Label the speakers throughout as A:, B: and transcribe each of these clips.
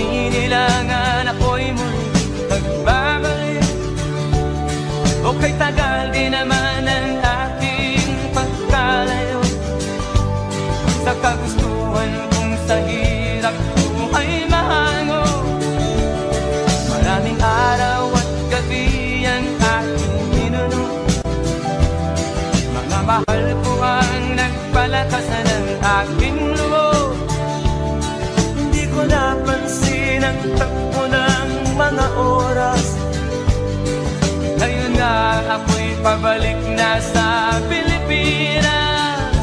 A: sinilangan ako'y muli nagbabalik. O kay tagal din naman ang aking pagkalayo sa kagustuhan kong sa hirap buhay mahango. Maraming araw at gabi ang aking minuno, mga mahal ko ang nagpalakasan ng aking loob. Hindi ko napansin ang takbo ng mga oras. Ngayon nga ako'y pabalik na sa Pilipinas.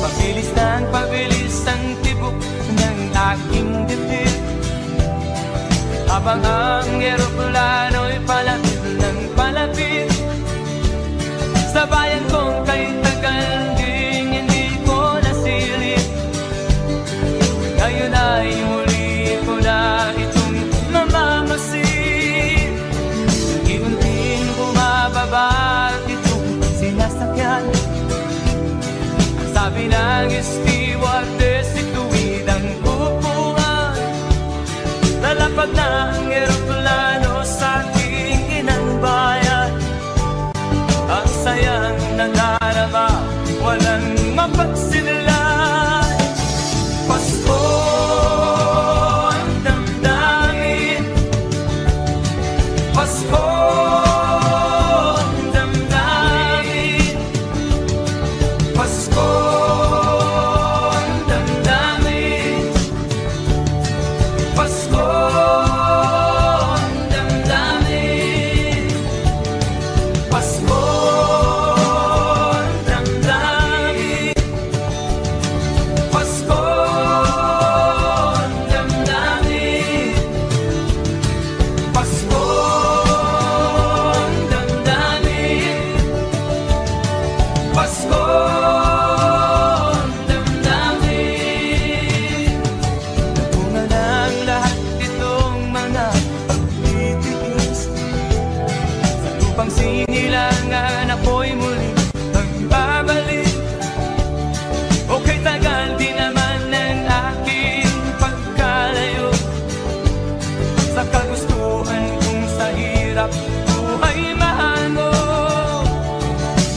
A: Pabilis ng pabilis ang tibok ng aking dibdib, habang ang eroplano'y palapit ng palapit sa bayan kong kay tagal ding hindi ko nasilip. Ngayon ay muli ko na itong mamamasid. Unti-unting bumababa itong sinasakyan. Ang sabi ng stewardess, ituwid ang upuan. Lalapag na ang eroplano sa aking inang bayan. Ang sayang nandarama, walang mapagsinlan. Pasko ang damdamin, Pasko ang damdamin, Pasko ang damdamin, Pasko ang damdamin, Pasko ang damdamin, Pasko ang damdamin, Pasko ang damdamin, Pasko ang damdamin. Nagbunga ng lahat itong mga pagtitiis. Sa lupang sinilangan ako'y muli nagbabalik. O kay tagal din naman ng aking pagkalayo sa kagustuhan kong sa hirap buhay mahango.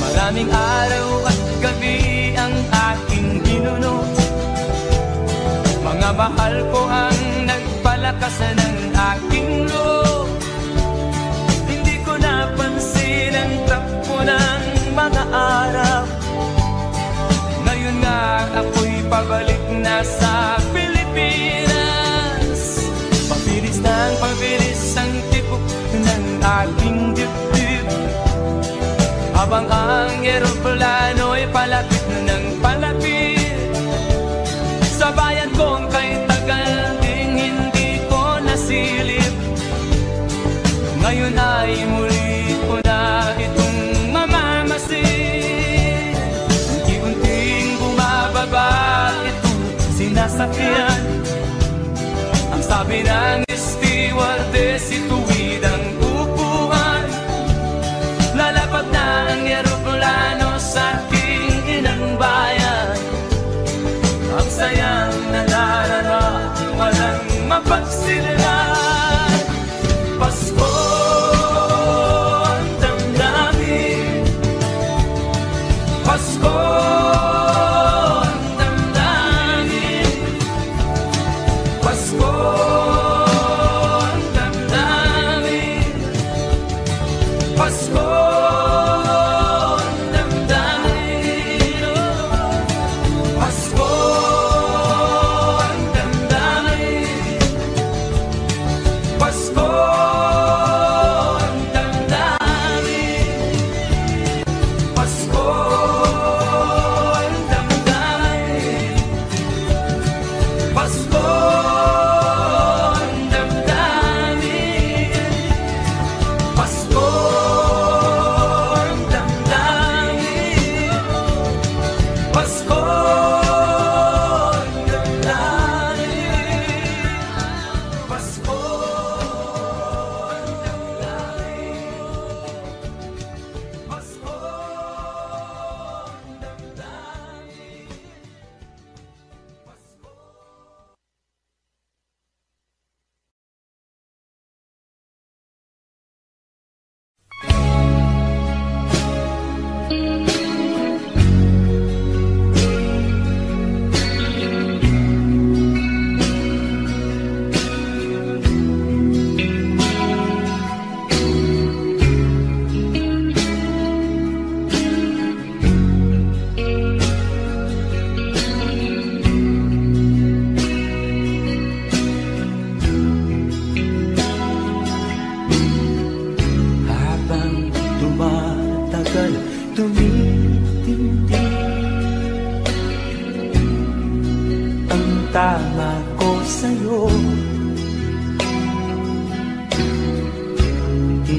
A: Maraming araw at gabi ang aking ginuno, mga mahal ko ang nagpalakasan ng aking loob. Hindi ko napansin ang takbo ng mga araw. Ngayon nga ako'y pabalik na sa Pilipinas. Pabilis ng pabilis ang tibok ng aking dibdib, habang ang eroplano'y palapit ng palapit sa bayan kong kay tagal ding hindi ko nasilip. Ngayon ay muli ko na itong mamamasid. Unti-unting bumababa itong sinasakyan. Ang sabi ng stewardess, ituwid ang upuan. Lalapag na ang eroplano sa aking inang bayan. Ang sayang nadarama, walang mapagsinlan. Pasko ang damdamin, Pasko ang damdamin, Pasko ang damdamin, Pasko ang damdamin, Pasko ang damdamin,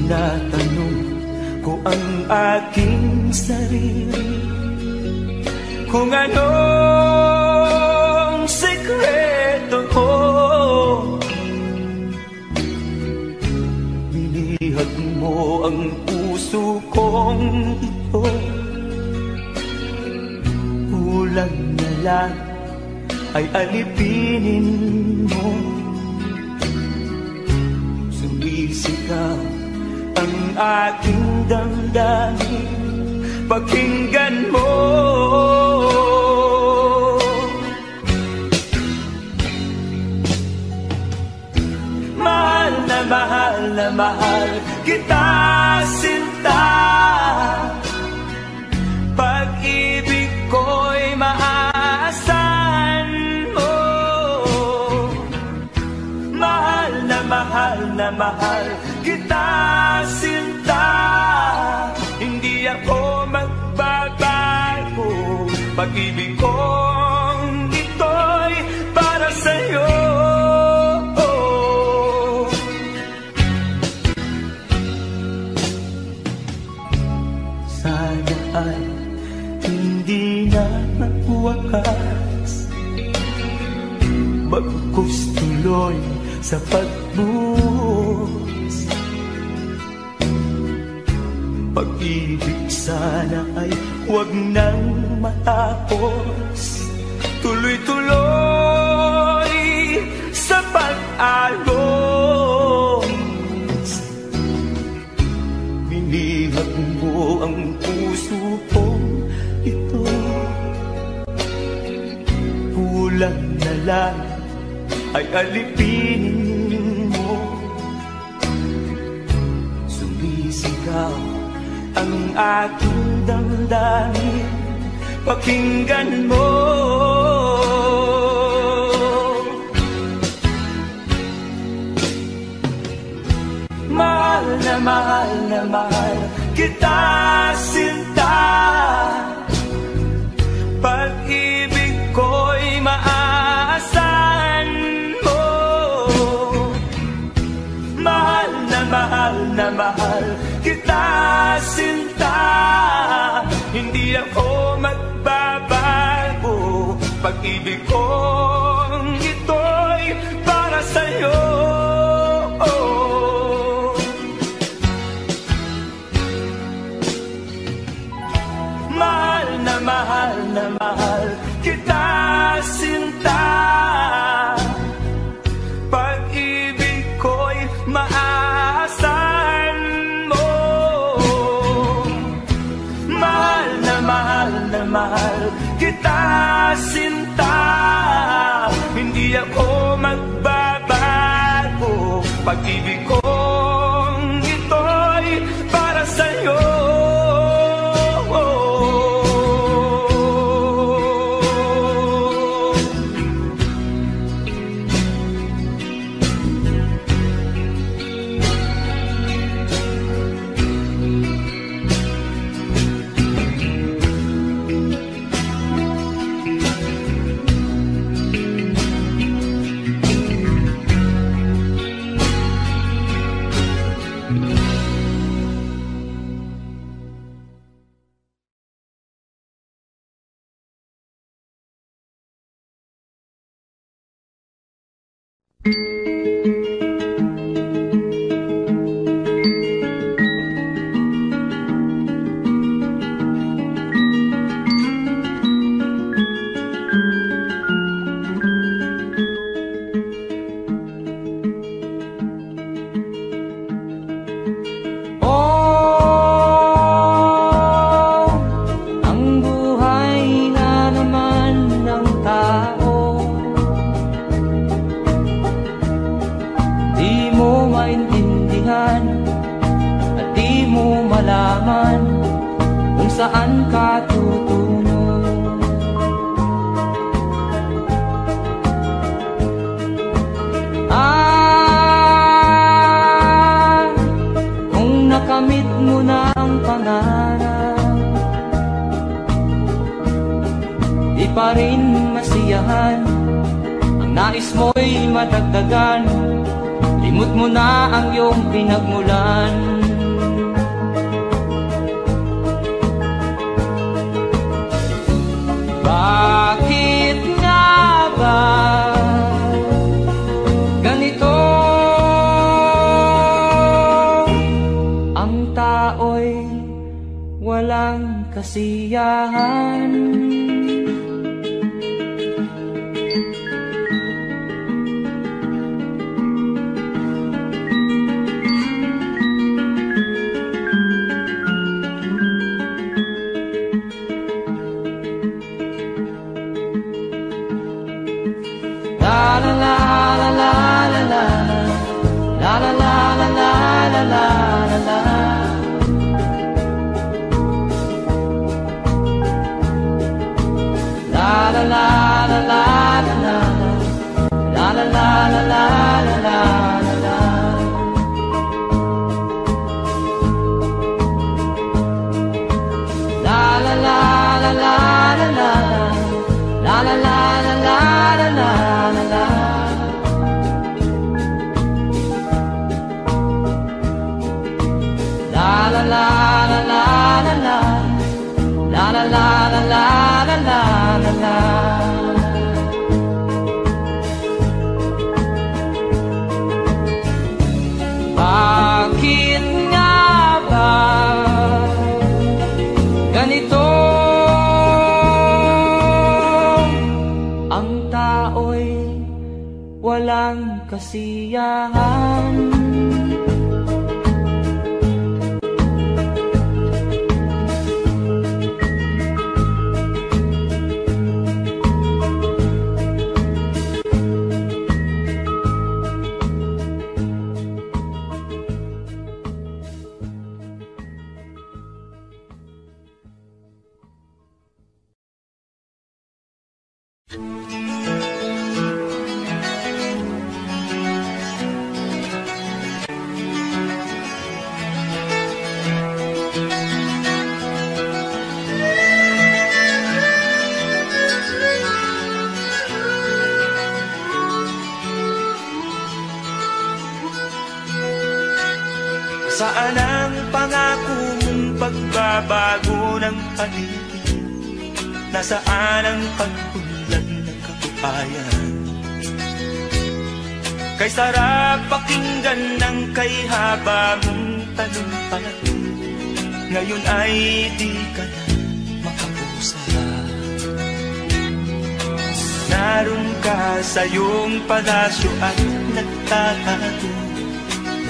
A: Tinatanong ko ang aking sarili kung anong sekreto ko. Binihag mo ang puso kong ito, kulang na lang ay alipinin mo. Sumisigaw ang aking damdamin, pakinggan mo. Mahal na mahal kita, sinta. Pag-ibig ko'y maaasahan mo. Mahal na mahal kita, sinta. Hindi ako magbabago. Pag-ibig kong ito'y para sa'yo. Sana ay hindi na magwakas, bagkus tuloy sa pagbuhos. Pag-ibig sana ay huwag nang matapos, tuloy-tuloy sa pag-alos. Binihag mo ang puso kong ito, kulang na lang ay alipinin mo. Sumisigaw ang aking damdamin, pakinggan mo. Mahal na mahal kita, sinta. Pag-ibig ko'y maaasahan mo. Mahal na mahal kita, sinta. Hindi ako magbabago. Pag-ibig kong ito'y para sa'yo. Mahal na mahal kita, sinta. Pag-ibig ko'y maaasahan mo. Mahal na mahal kita, sinta. Hindi ako magbabago. Pag-ibig kong ito'y para sa'yo.
B: Saan ka tutungo? Kung nakamit mo na ang pangarap, di pa rin masiyahan. Ang nais mo'y madagdagan, limot mo na ang iyong pinagmulan. Bakit nga ba ganito? Ang tao'y walang kasiyahan. Bakit nga ba ganito? Ang tao'y walang kasiyahan.
A: Saan ang pangako mong pagbabago ng paligid? Nasaan ang pag-unlad ng kabuhayan? Kay sarap pakinggan ng kay haba mong talumpati, ngayon ay di ka na makausap. Naroon ka sa iyong palasyo at nagtatago,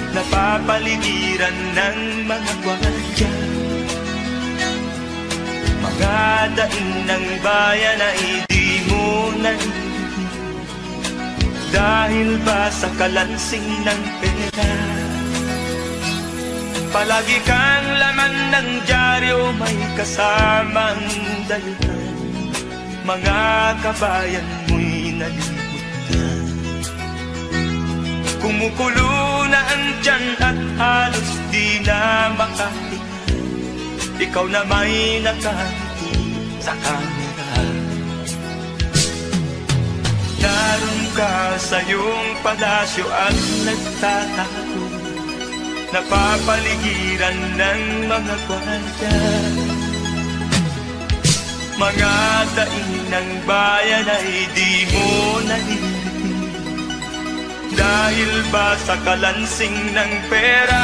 A: napapaligiran ng mga gwardiya. Mga daing ng bayan ay di mo narinig, dahil ba sa kalansing ng pera? Palagi kang laman ng dyaryo, may kasamang dahilan. Mga kabayan mo'y nalimutan. Kumukulo na ang tiyan at halos di na makahinga, ikaw na may nakangiti sa kamera. Naroon ka sa iyong palasyo at nagtatago, napapaligiran ng mga gwardiya. Mga daing ng bayan ay di mo narinig, dahil ba sa kalansing ng pera?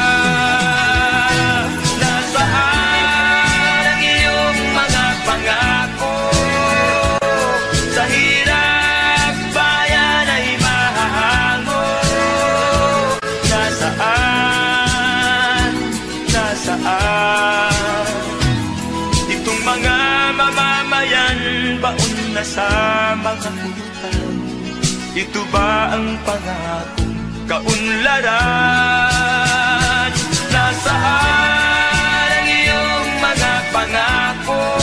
A: Nasaan ang iyong mga pangako? Sa hirap bayan ay mahahango. Nasaan? Nasaan? Itong mga mamamayan, baon na sa mga utang. Ito ba ang pangakong kaunlaran? Nasaan ang iyong mga pangako?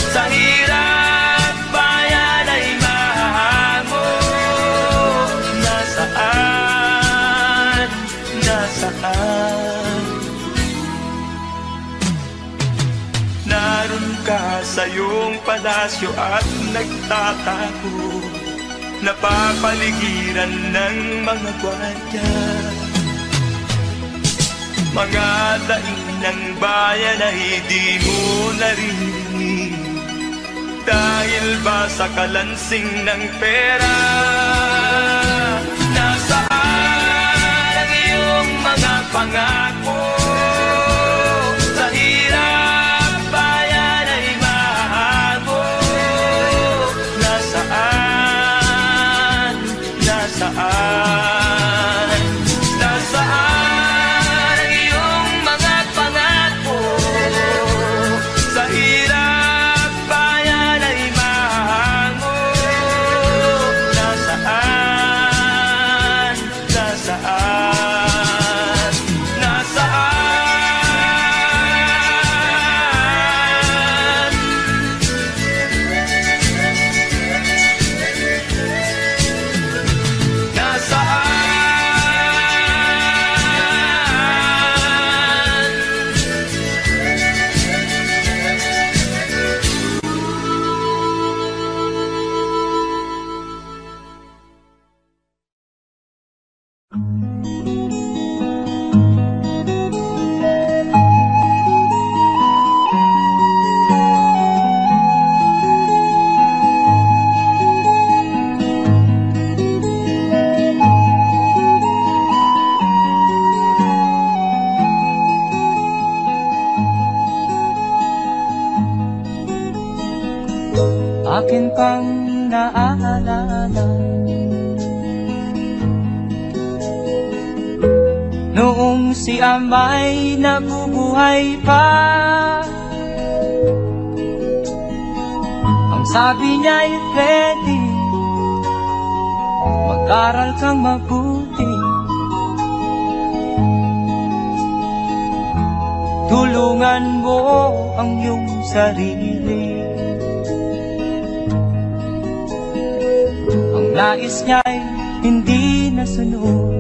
A: Sa hirap bayan ay mahahango. Nasaan? Nasaan? Naroon ka sa iyong palasyo at nagtatago, napapaligiran ng mga gwardiya. Mga daing ng bayan ay di mo narinig, Dahil ba sa kalansing ng pera? Nasaan ang iyong mga pangako? Sa hirap bayan ay mahago. Nasaan? Nasaan? Nasaan ang iyong mga pangako? Sa hirap bayan ay mahango. Nasaan? Nasaan? Nasaan?
B: Akin pang naaalala noong si Amay nabubuhay pa. Ang sabi niya ay ready, mag-aral kang mabuti, tulungan mo ang iyong sarili. Ang nais niya'y hindi nasunod,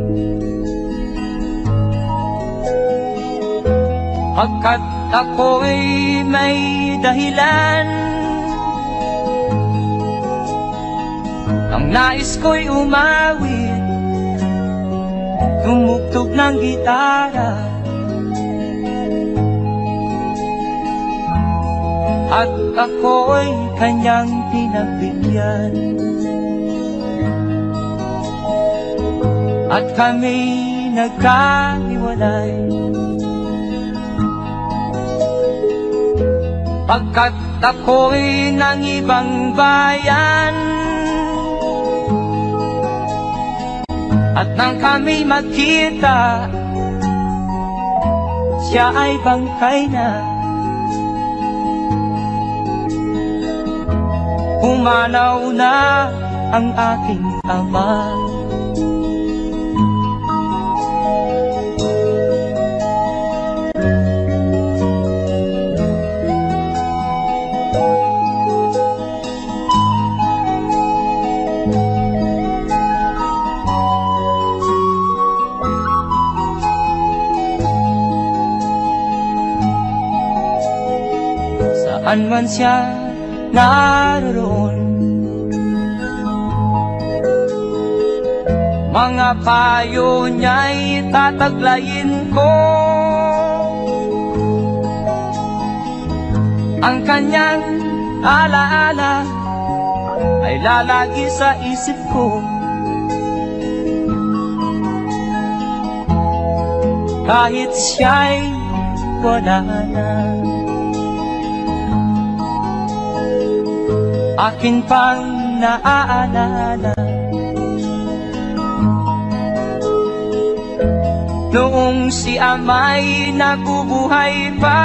B: pagkat ako'y may dahilan. Ang nais ko'y umawit, tumugtog ng gitara, at ako'y kanyang pinagbigyan. At kami nagkahiwalay, pagkat ako'y ng ibang bayan. At nang kami magkita, siya ay bangkay na. Humanaw na ang aking ama. Saan man siya naroon, mga payo niya'y tataglayin ko. Ang kanyang alaala ay lalagi sa isip ko, kahit siya'y wala na. Akin pang naaalala noong si Amay nabubuhay pa.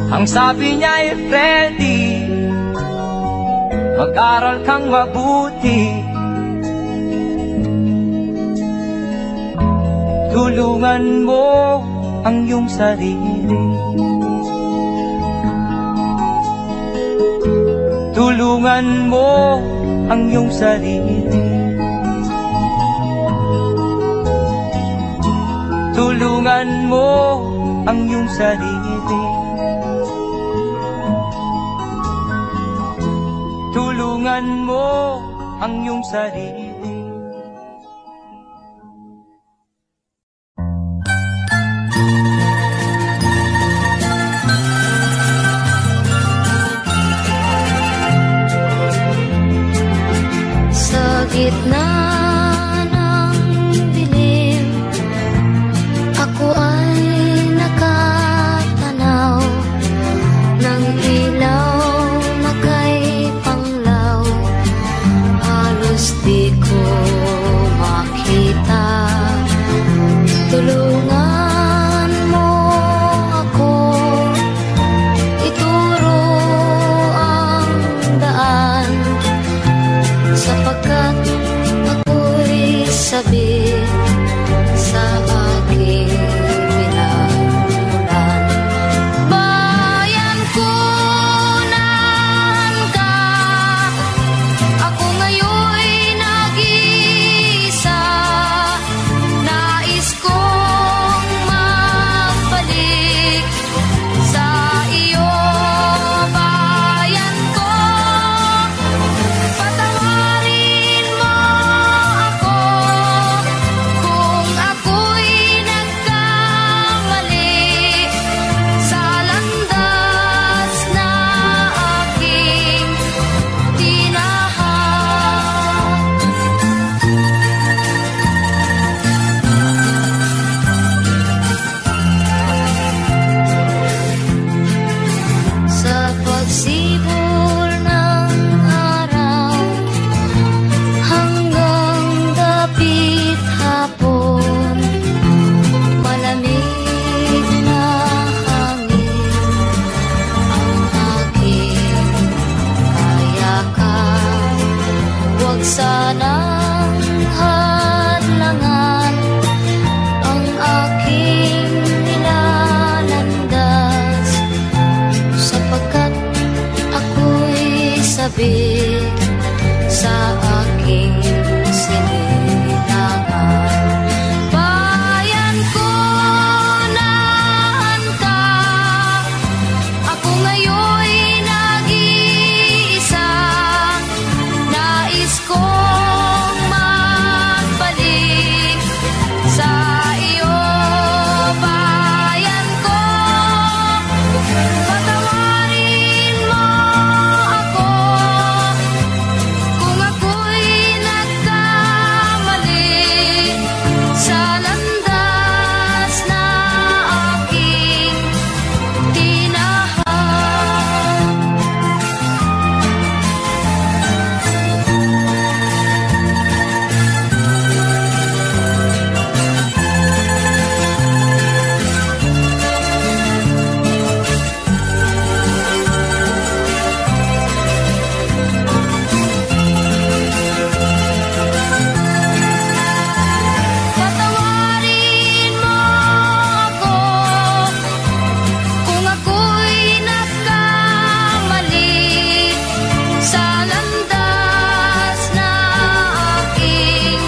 B: Ang sabi niya ay Freddy, mag-aral kang mabuti, tulungan mo ang iyong sarili. Tulungan mo ang iyong sarili. Tulungan mo ang iyong sarili. Tulungan mo ang iyong sarili.
C: gitna ng dilim, ako ay nakatanaw ng ilaw na kay panglaw. Halos di ko makita. Tulungan mo ako, ituro ang daan, sapagkat ako'y sabik sa aking pinagmulan. Bayan ko, naan ka? Ako ngayon'y nag-iisa. Nais kong magbalik sa iyo, bayan ko. Patawarin mo ako kung ako'y nagkamali sa landas na aking tinahak. Sa pagsibol ng araw hanggang dapit hapon, malamig na hangin ang aking kayakan. Huwag sanang hadlangan ang aking nilalandas, sapagkat ako'y sabik sa aking sinilangan. Bayan ko, naan ka? Ako ngayon'y nag-iisa. Nais kong magbalik sa iyo, bayan ko. Patawarin mo ako kung ako'y nagkamali sa landas na aking tinahak. Patawarin mo ako kung ako'y nagkamali sa landas na aking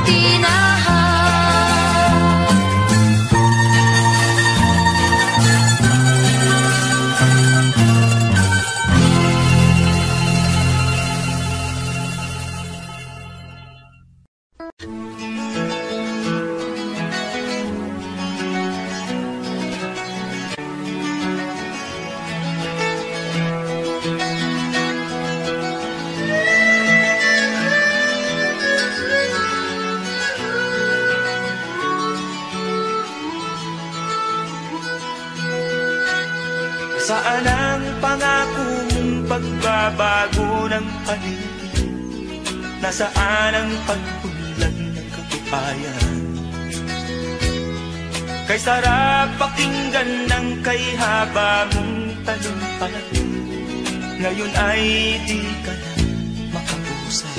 C: tinahak.
A: Saan ang pangako mong pagbabago ng paligid? Nasaan ang pagpunlan ng katupayan? Kay sarap pakinggan ng kay haba mong talumpay, ngayon ay di ka na makausap.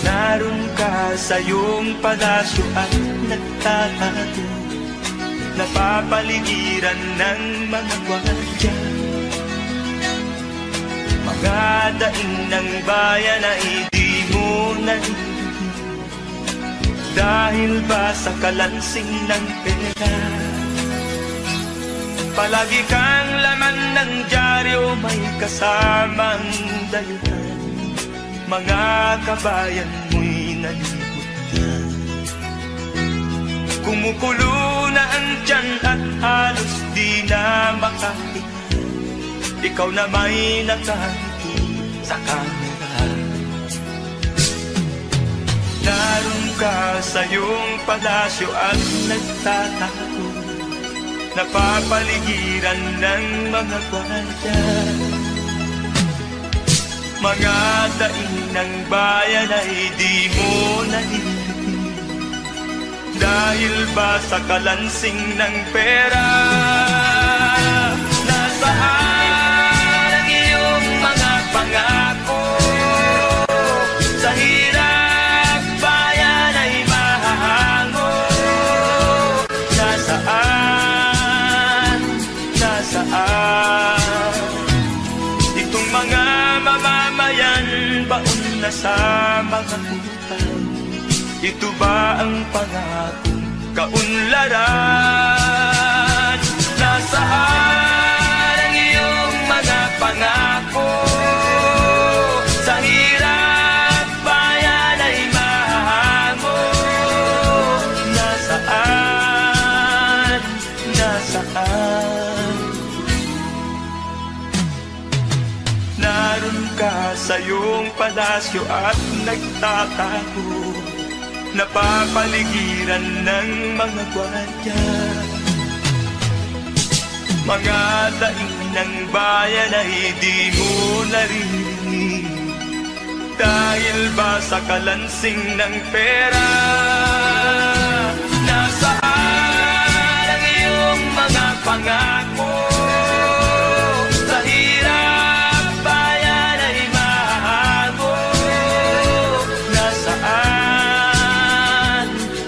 A: Naroon ka sa iyong palasyo at nagtatago, napapaligiran ng mga gwardiya. Mga daing ng bayan na hindi mo narinig, dahil ba sa kalansing ng pera? Palagi kang laman ng dyaryo, may kasamang dayuhan. Mga kabayan mo'y nalimutan. Kumukulo na ang tiyan at halos di na makahinga. Ikaw na may nakangiti sa kamera. sa iyong palasyo at nagtatago, napapaligiran ng mga gwardiya. Mga daing ng bayan ay di mo nalilitin, dahil ba sa kalansing ng pera? Nasaan ang iyong mga pangako? Sa hirap bayan ay mahahango. Nasaan? Nasaan? Itong mga mamamayan, baon na sa mga utang. Ito ba ang pangakong kaunlaran? Nasaan ang iyong mga pangako? Sa hirap bayan ay mahango. Nasaan? Nasaan? Naroon ka sa iyong palasyo at nagtatago, napapaligiran ng mga gwardiya. Mga daing ng bayan ay di mo naririnig, dahil ba sa kalansing ng pera? Nasaan ang iyong mga pangako? Sa hirap bayan ay mahago. Nasaan?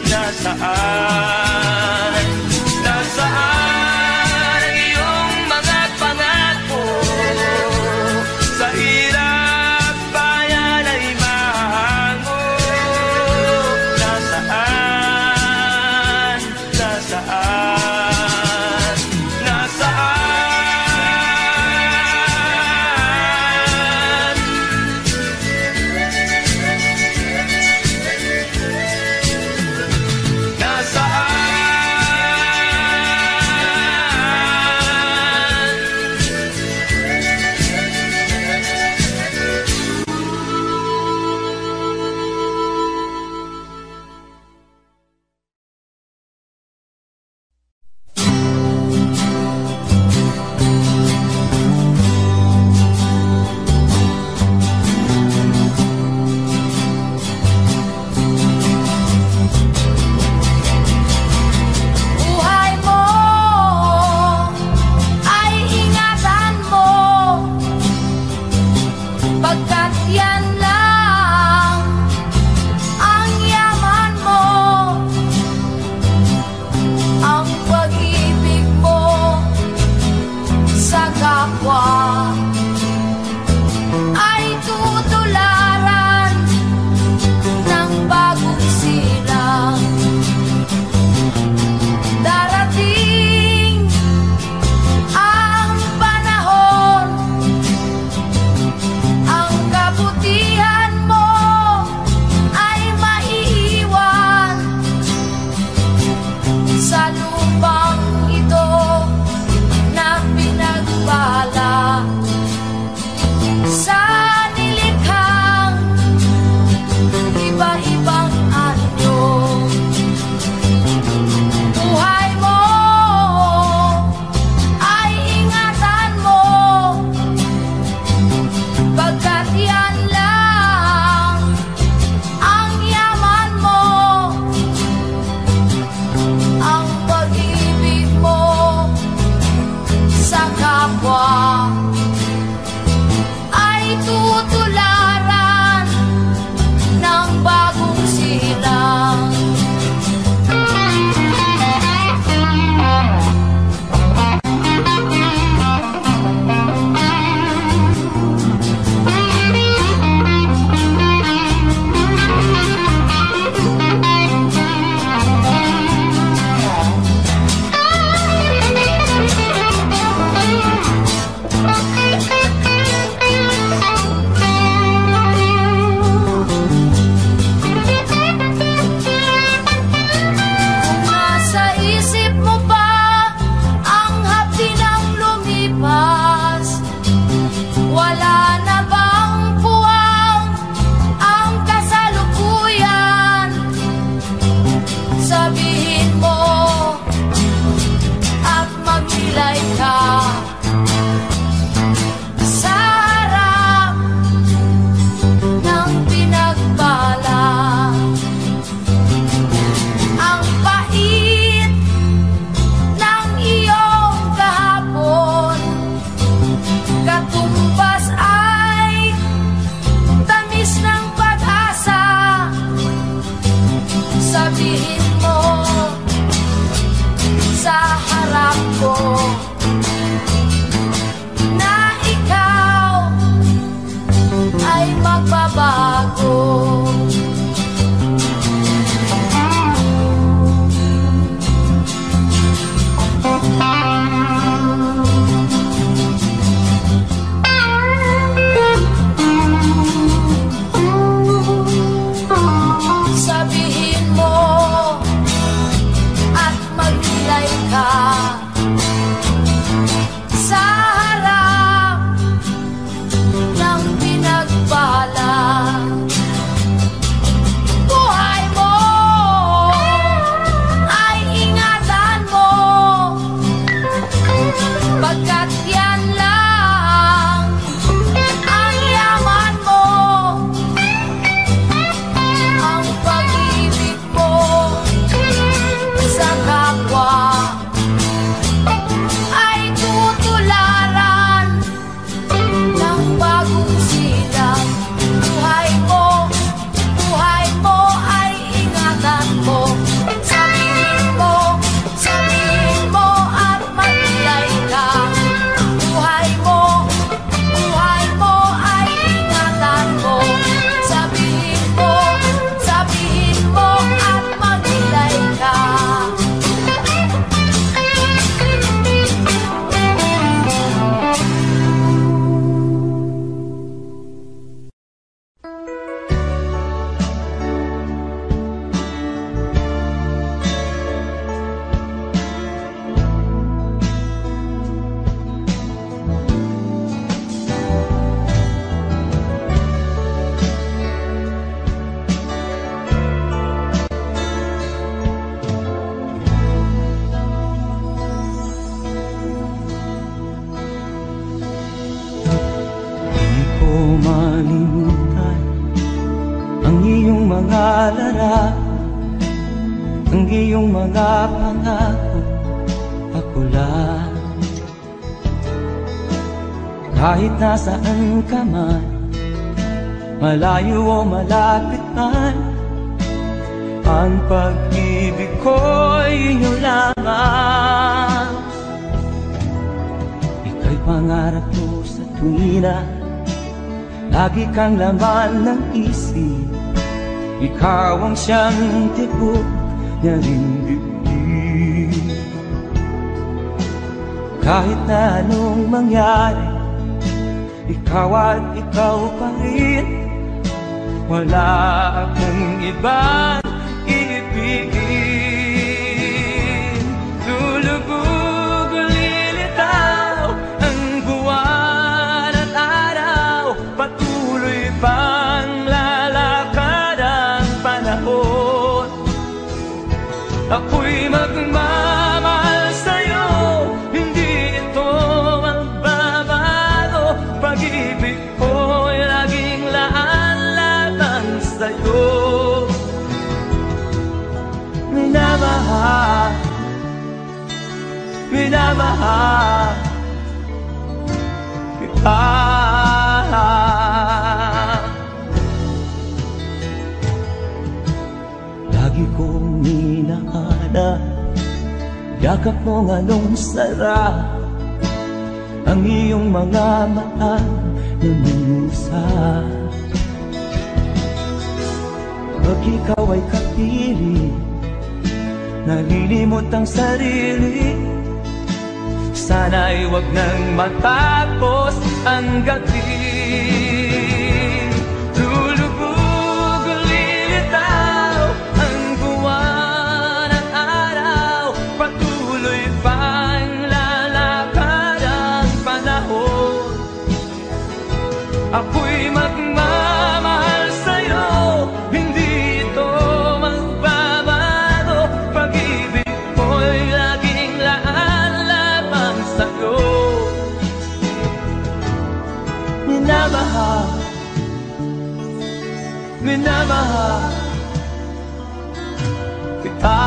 A: Nasaan? Nasaan ang iyong mga pangako? Sa hirap bayan ay mahango. Nasaan? Nasaan? Nasaan?
C: Buhay mo ay ingatan mo, pagkat yan lang ang yaman mo. Ang pag-ibig mo sa kapwa ay tutularan ng bagong silang. Darating ang panahon, ang kabutihan ay magbabago. Sabihin mo at maglilay ka sa harap ng pinagbala. Buhay mo ay ingatan mo, pagkat yan lang ang yaman mo. Ang pag-ibig mo sa kapwa ay tutularan ng bagong silang. Buhay mo ay ingatan mo. Sabihin mo at maglilay ka. Buhay mo ay ingatan mo. Sabihin mo at maglilay ka.
B: Di ko malimutan ang iyong mga larawan, ang iyong mga pangako, ako lang. Kahit nasaan ka man, malayo o malapit man, ang pag-ibig ko'y inyo lamang. Ika'y pangarap ko sa tuwina, lagi kang laman ng isip. Ikaw ang siyang tibok niya ring dibdib. Kahit na anong mangyari, ikaw at ikaw pa rin. Wala akong ibang ibigin. Lulubog o lilitaw ang buwan at araw, patuloy pang lalakad ang panahon. Ako'y magmamahal sa'yo, hindi ito magbabago. Pag-ibig ko'y laging laan lamang sa'yo. Minamahal, minamahal kita. Lagi kong minahana, yakap mo nga nung sarap, ang iyong mga mata na minusap. Pag ikaw ay kapiling, nalilimot ang sarili, sana'y wag nang matapos ang gabi. Lulubog o lilitaw ang buwan at araw, patuloy pang lalakad ang panahon. Ako'y magmamahal sa'yo, hindi ito magbabago. Pag-ibig ko'y laging laan lamang sa'yo. Minamahal, minamahal kita.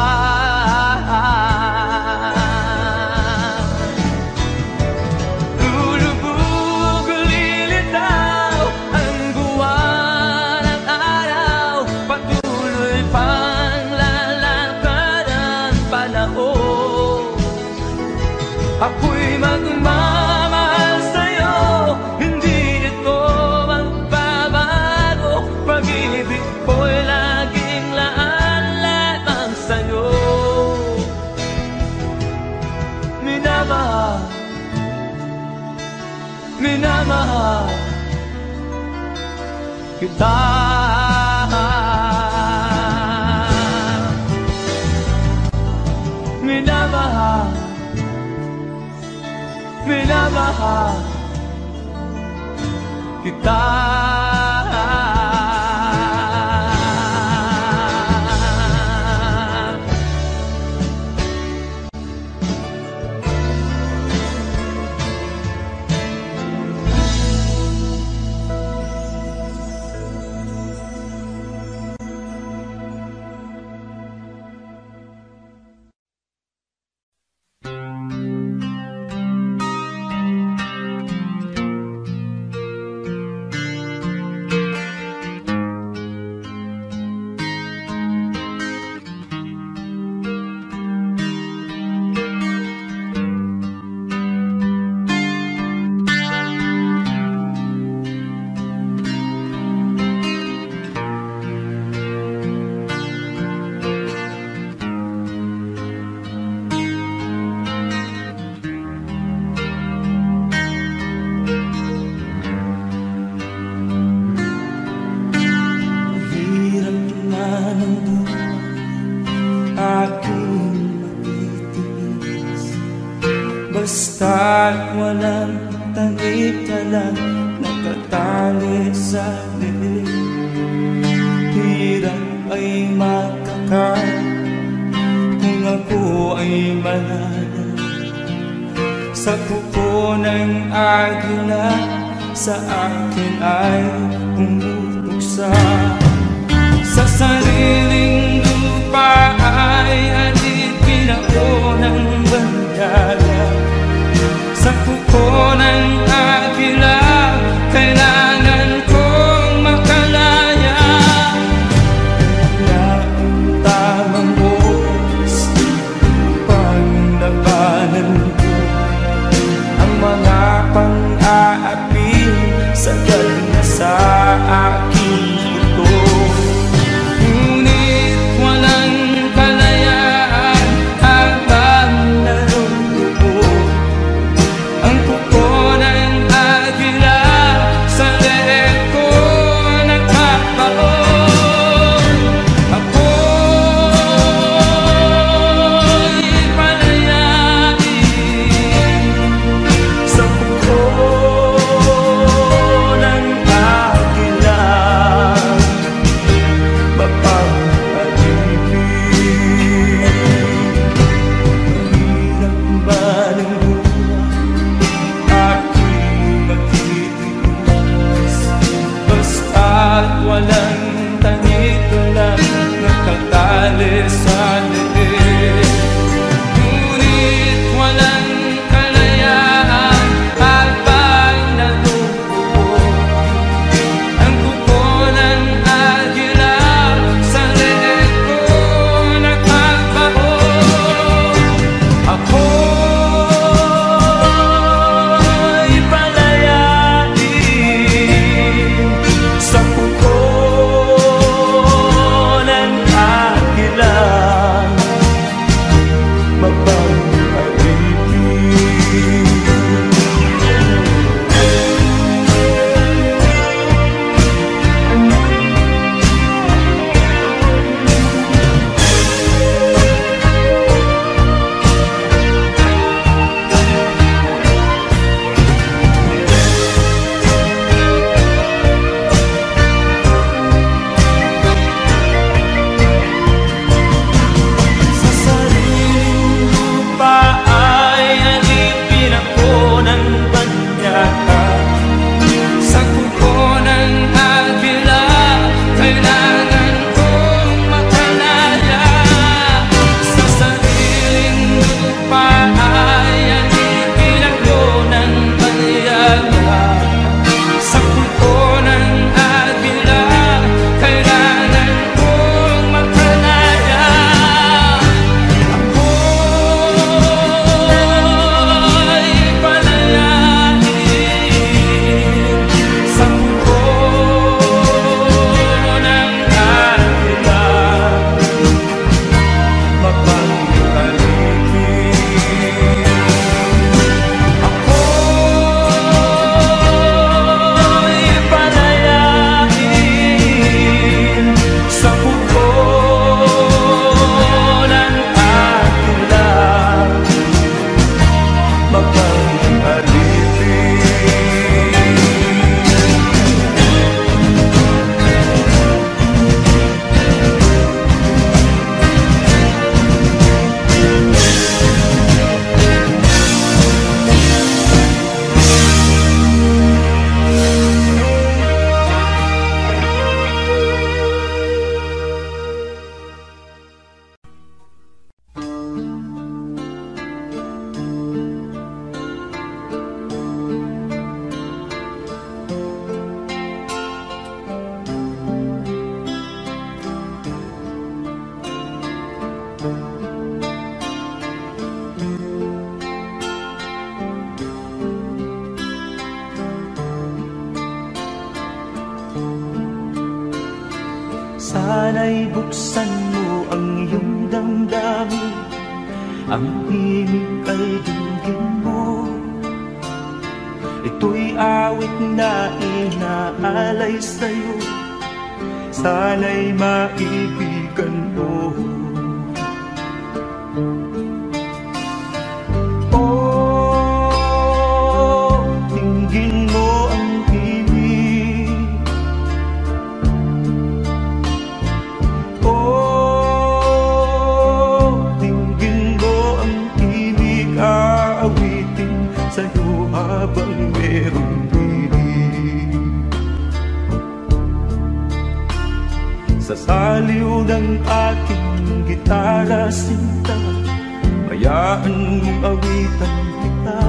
B: Lulubog o lilitaw ang buwan at araw, patuloy pang lalakad ang panahon. Ako'y magmamahal sa'yo, hindi ito magbabago. kita. Minamahal, minamahal kita.
A: Basta't walang tanik ka lang nakatali sa dilim. Hirap ay makakain kung ako ay malala sa kuko ng agila. Sa akin ay pumutuksa sa sariling lupa ay alipin ako ng bandala. Sa kuko ng agila, kailangan kong makalaya. Na ang tamang oras upang labanan ko ang mga pang-aapi sagal na sa aking ito. Ngunit walang kalayaan habang naroroon ang kuko ng agila sa leeg ko nagpapaon. Ako'y palayain sa kuko ng agila, mapapalipin. Mahirap ba ng aking magtitiis basta't walang tanik lang nakatali sa leeg. Ngunit walang kalayaan habang nalubuo ang kuko ng agila sa leeg ko nagpapaon. Ako'y palayain sa kuko ng agila, mapapalipin. Mahirap ba ng aking magtitiis basta't walang tanik lang nakatali sa leeg. Ngunit walang kalayaan habang nalubuo ang kuko ng agila sa leeg ko nagpapaon. Ako'y palayain sa kuko Sana'y buksan mo ang iyong damdamin, ang himig ay dinggin mo. Ito'y awit na inaalay sa'yo, sana'y maibigan mo. Dinggin mo ang himig, dinggin mo ang himig, aawitin sa'yo habang merong himig. Sa saliw ng aking gitara sinta, hayaan mong awitan kita,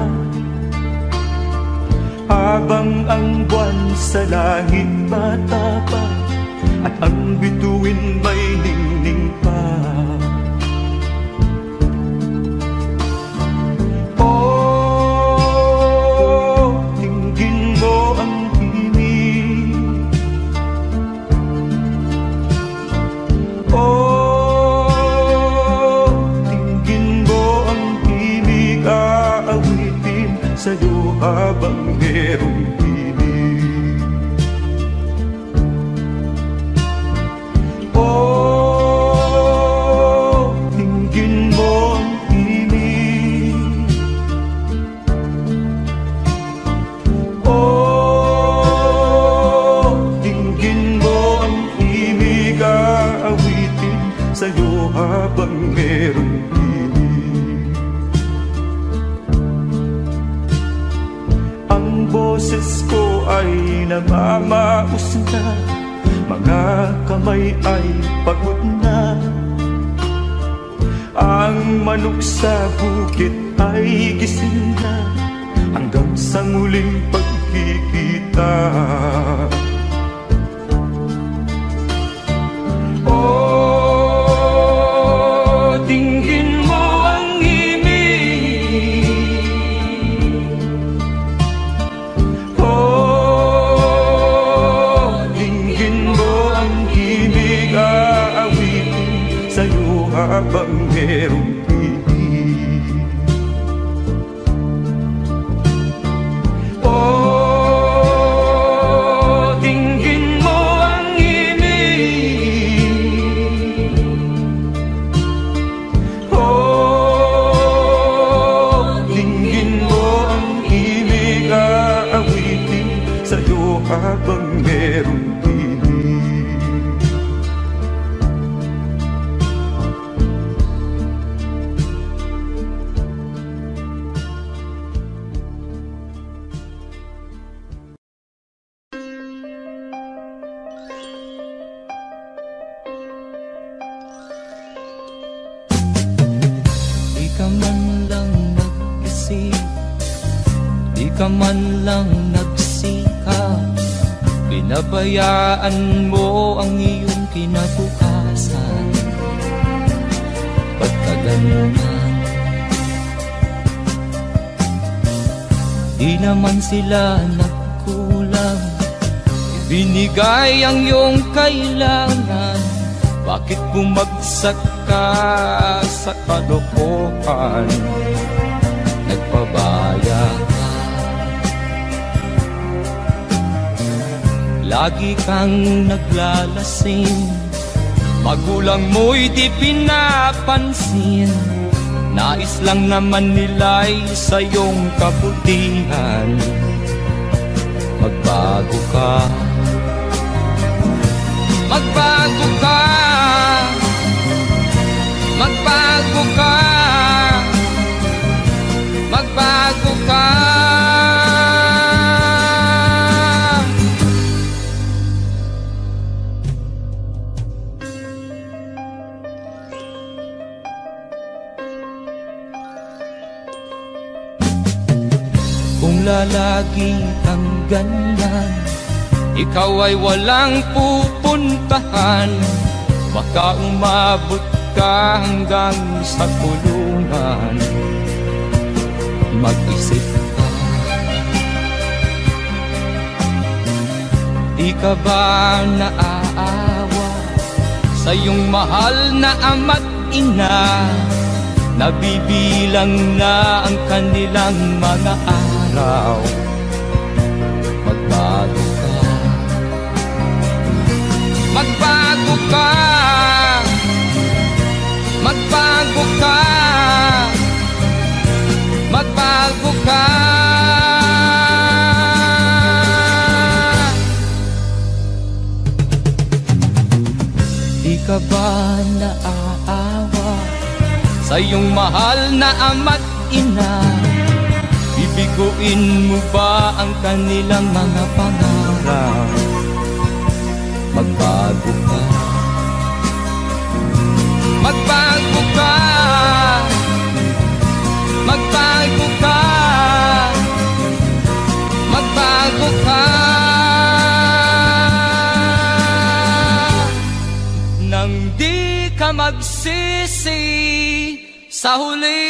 A: habang ang buwan sa langit matapang at ang bituin may ningning pa. Dinggin mo ang himig, dinggin mo ang himig, aawitin sa'yo habang merong himig. Dinggin mo ang himig, dinggin mo ang himig, aawitin sa'yo habang merong himig. Ang boses ko ay namamaos na, mga kamay ay pagod na, ang manok sa bukit ay gising na, hanggang sa muling pagkikita. Dinggin mo ang himig, dinggin mo ang himig, aawitin sa'yo habang merong himig. Dinggin mo ang himig, dinggin mo ang himig, aawitin sa'yo habang merong himig.
B: Di ka man lang nag-isip, di ka man lang nagsikap, pinabayaan mo ang iyong kinabukasan. Ba't ka ganyan? Di naman sila nagkulang, ibinigay ang iyong kailangan. Bakit bumagsak ka sa kalokohan? Nagpabaya ka, lagi kang naglalasing, magulang mo'y di pinapansin. Nais lang naman nila'y sa iyong kabutihan. Magbago ka, magbago ka, magbago ka, magbago ka. Kung lalagi kang ganyan, ikaw ay walang pupuntahan. Baka umabot ka hanggang sa kulungan. Mag-isip ka, di ka ba naaawa
A: sa iyong mahal na ama't ina. Nabibilang na ang kanilang mga araw. Magbago ka, magbago ka, magbago ka, magbago ka. Di ka ba naaawa sa iyong mahal na ama't ina? Bibiguin mo ba ang kanilang mga pangarap? Magbago ka, magbago ka, magbago ka, magbago ka. Nang di ka magsisi sa huli.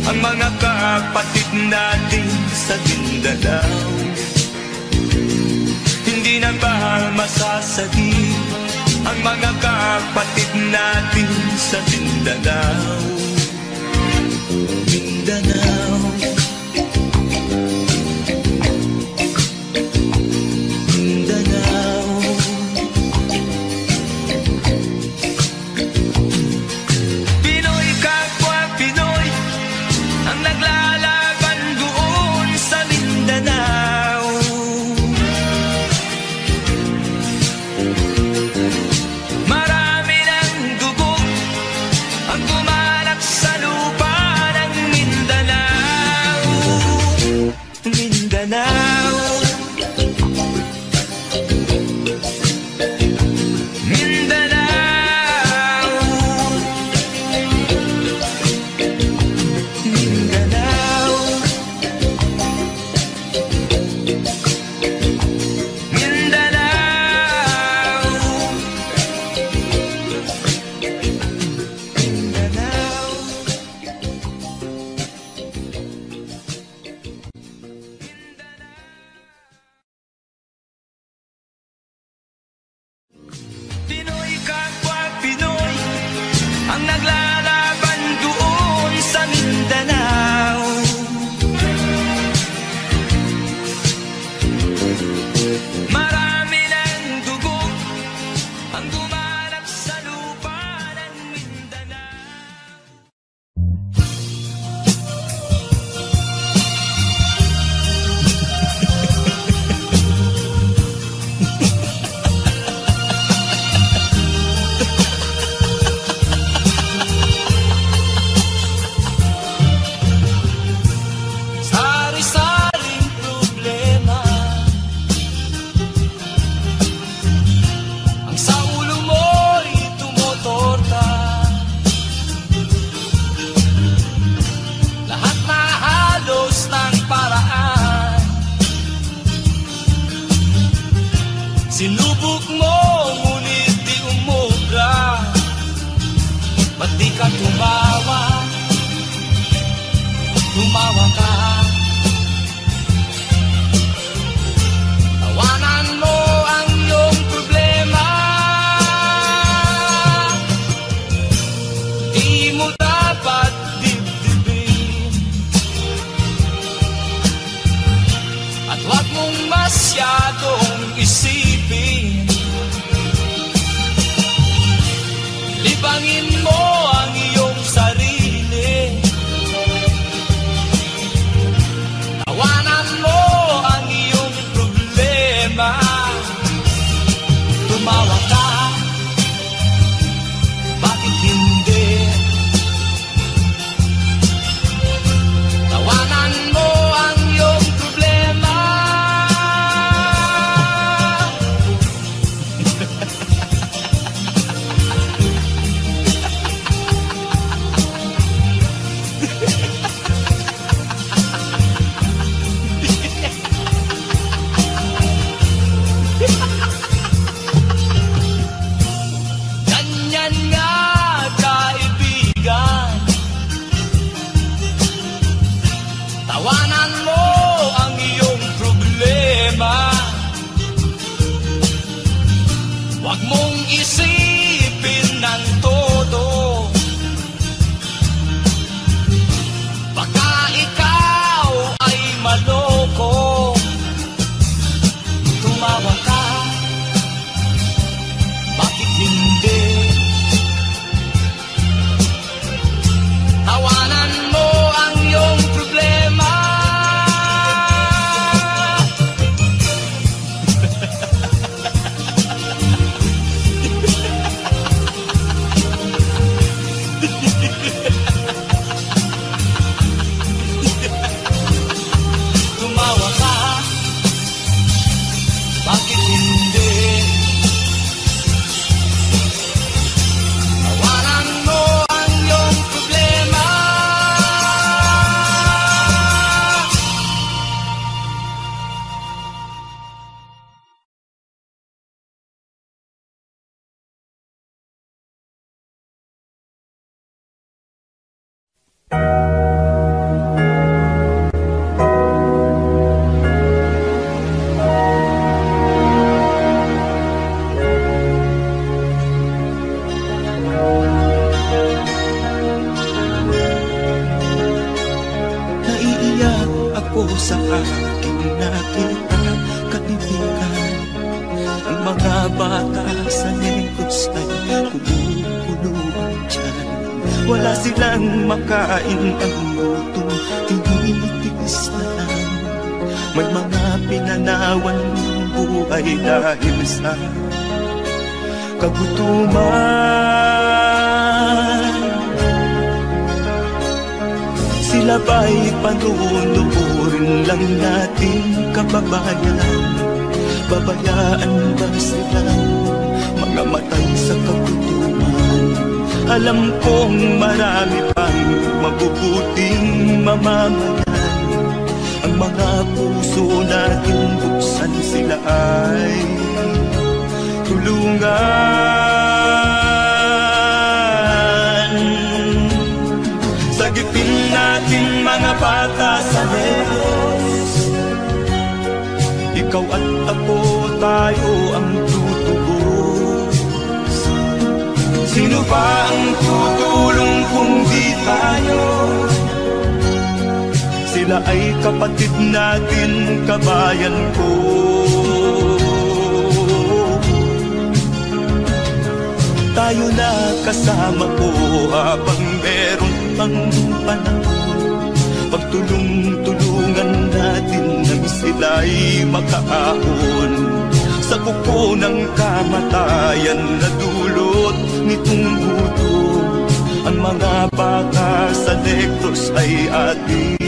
B: Ang mga kapatid natin sa Mindanao, hindi na ba masasagi ang mga kapatid natin sa Mindanao? Mindanao, Mindanao. Pinoy kapwa Pinoy ang naglalaban doon sa Mindanao. Marami ng dugo ang gumanak sa lupa ng Mindanao.
A: Sinubok mo, ngunit di umubra. Ba't di ka tumawa? Tumawa ka. Tawanan mo ang iyong problema. Di mo dapat dibdibin. At huwag mong masyadong isipin. Libangin mo ang iyong sarili. Tawanan mo ang iyong problema. Tumawa ka. Bakit hindi? Tawanan mo ang iyong problema. Ganyan nga, kaibigan. Tawanan mo ang iyong problema. Huwag mong isipin ng todo. Baka ikaw ay maloko. Tumawa ka. Bakit hindi? Tawanan mo ang iyong problema. Tumawa ka. Bakit hindi? Tawanan mo ang iyong problema.
D: Naiiyak ako sa aking nakita, kaibigan. Ang mga bata sa Negros ay kumukulong dyan. Wala silang makain, ang gutom tinitiis na lang. May mga pinanawan ng buhay dahil sa kagutuman. Sila ba'y panunurin lang nating kababayan? Babayaan ba silang mga matay sa kagutuman? Alam kong marami pang mabubuting mamamayan. Ang mga puso natin buksan, sila ay tulungan. Sagipin natin mga bata sa Negros. Ikaw at ako, tayo ang tutubos. Sino ba ang tutulong kung di tayo? Sila ay kapatid natin, kabayan ko. Tayo na kasama ko habang meron pang panahon. Pagtulong-tulungan natin nang sila'y makaahon sa kuko ng kamatayan na dulot nitong gutom. Ang mga bata sa Negros ay ating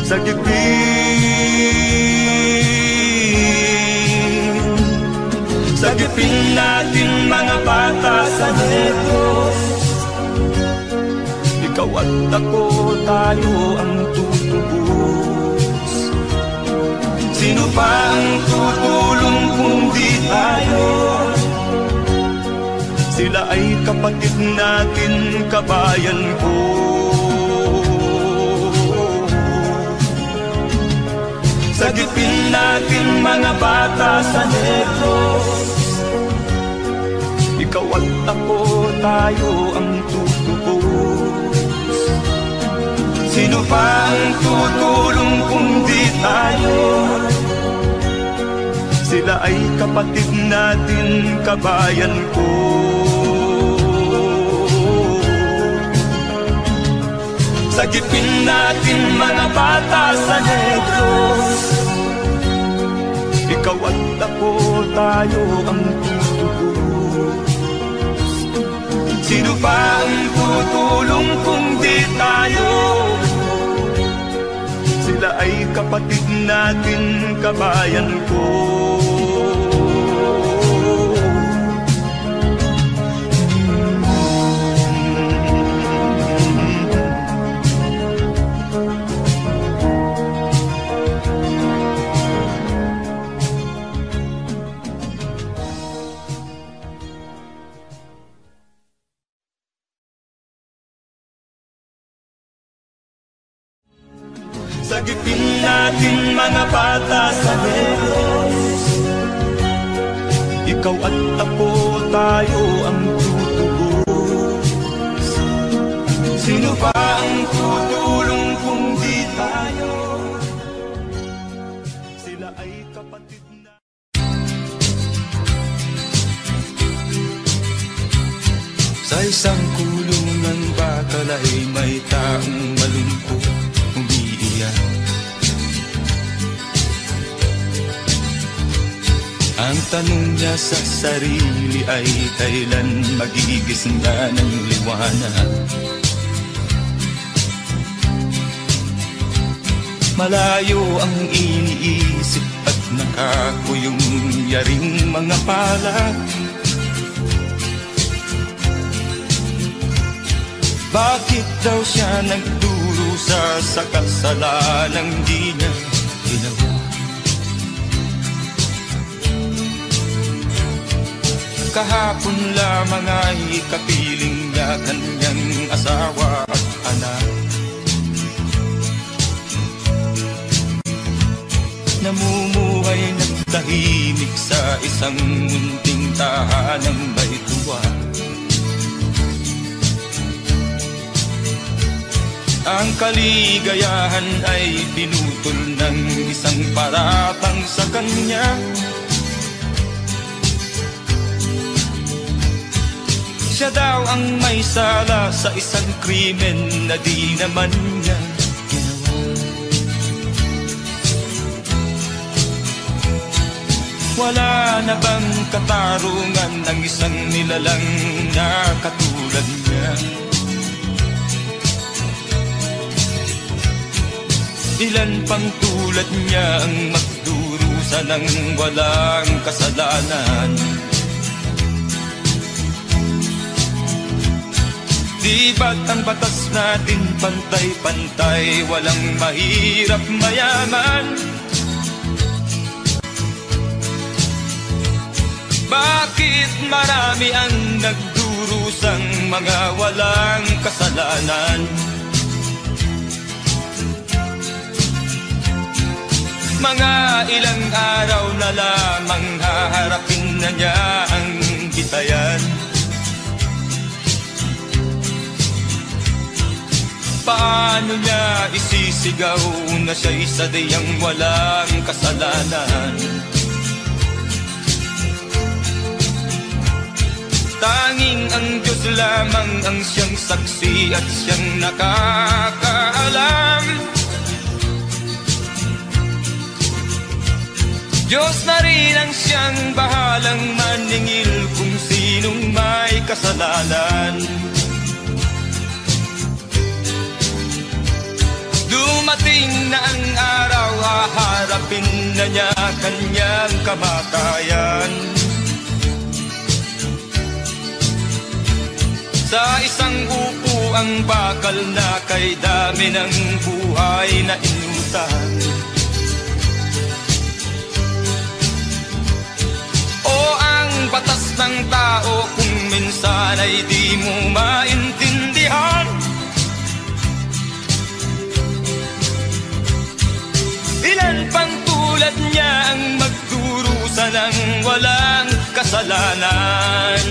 D: sagipin. Sagipin natin mga bata sa Negros. Ikaw at ako, tayo ang tutubos. Sino pa ang tutulong kapatid natin, kabayan ko. Sagipin natin mga bata sa Negros, ikaw at ako, tayo ang tutubos. Sino pa ang tutulong kung di tayo? Sila ay kapatid natin, kabayan ko. Sagipin natin mga bata sa Negros, ikaw at ako, tayo ang tutubos. Sino pa ang tutulong kung di tayo? Sila ay kapatid natin, kabayan ko. Sagipin natin mga bata sa Negros, ikaw at ako, tayo ang tutubos. Sino pa ang tutulong kung di tayo? Sila ay kapatid na. Sa isang kulungan bakal ay may taong malungkot, umiiyak. Ang tanong niya sa sarili ay kailan magigising na ng liwanag. Malayo ang iniisip at nakakuyong yaring mga palad. Bakit daw siya nagdurusa sa kasalanang di niya ginawa? Kahapon lamang ay kapiling niya kanyang asawa at anak. Namumuhay ng tahimik sa isang munting tahanang may tuwa. Ang kaligayahan ay pinutol ng isang paratang sa kanya. Siya daw ang may sala sa isang krimen na di naman niya ginawa. Wala na bang katarungan ng isang nilalang na katulad niya? Ilan pang tulad niya ang magdurusa ng walang kasalanan? Di ba't ang batas natin pantay-pantay, walang mahirap mayaman? Bakit marami ang nagdurusang mga walang kasalanan? Mga ilang araw na lamang haharapin na niya ang bitayan. Paano niya isisigaw na siya'y sadyang walang kasalanan? Tanging ang Diyos lamang ang siyang saksi at siyang nakakaalam. Diyos na rin ang siyang bahalang maningil kung sinong may kasalanan. Dumating na ang araw, haharapin na niya kanyang kamatayan. Sa isang upo ang bakal na kay dami ng buhay na inutan. O ang batas ng tao kung minsan sana'y di mo maintindihan. Ilan pang tulad niya ang magdurusa ng walang kasalanan.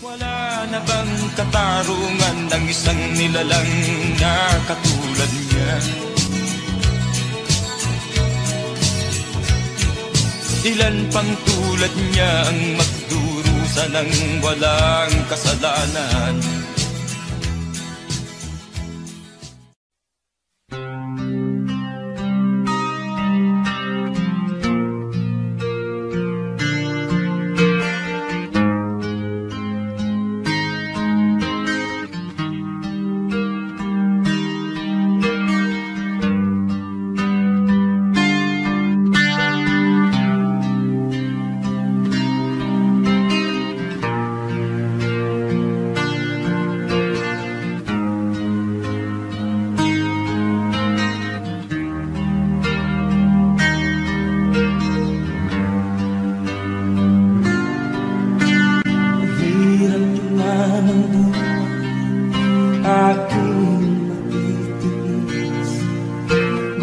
D: Wala na bang katarungan ng isang nilalang na katulad niya? Ilan pang tulad niya ang magdurusa ng walang kasalanan?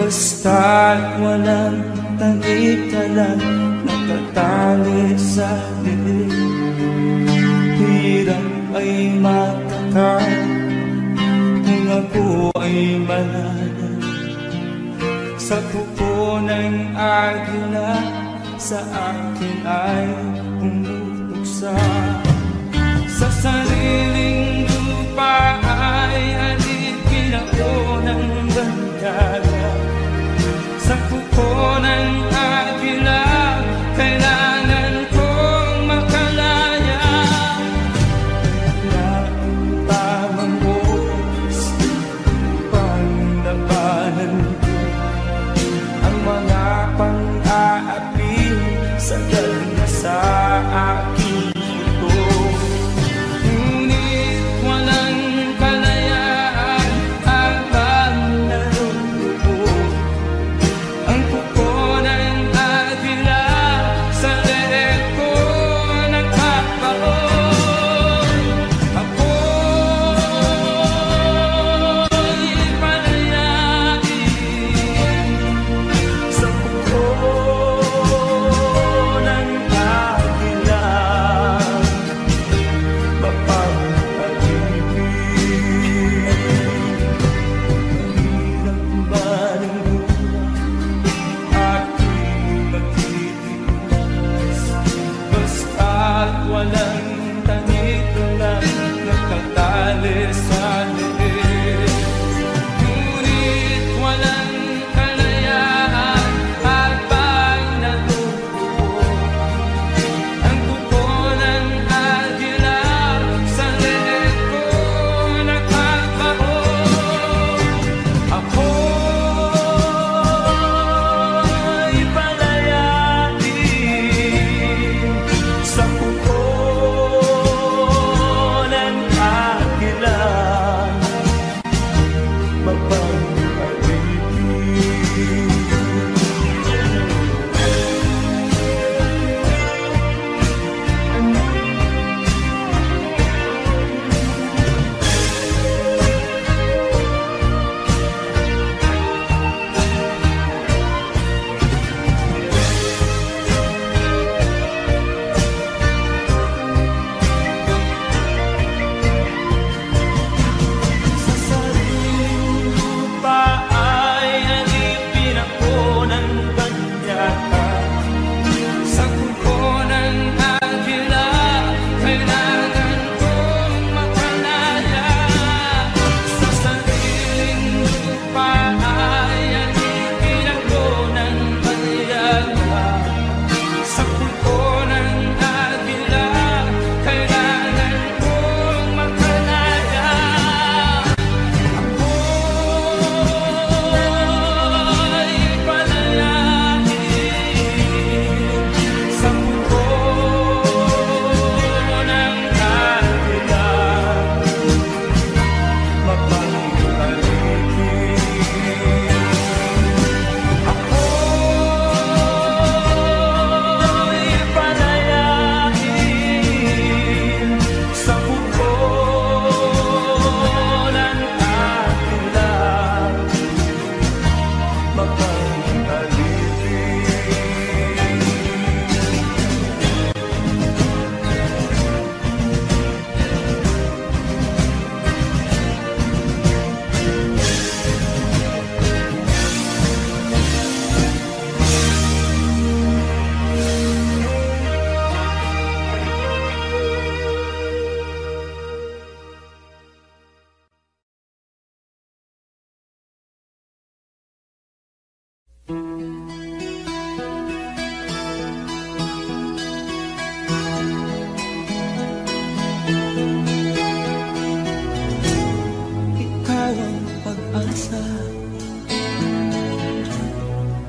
B: Basta't walang tangikalan natatali sa dilim. Hirap ay matakal kung ako ay malala. Sa kuko ng agila sa akin ay umutuksa. Sa sariling lupa ay alipin ako ng bandala. Sa kuko ng agila, kailangan kong makalaya. Na ang tamang oras upang labanan ko ang mga pang-aapi sa na sa aking ito. Ngunit walang kalayaan
D: pag-asa.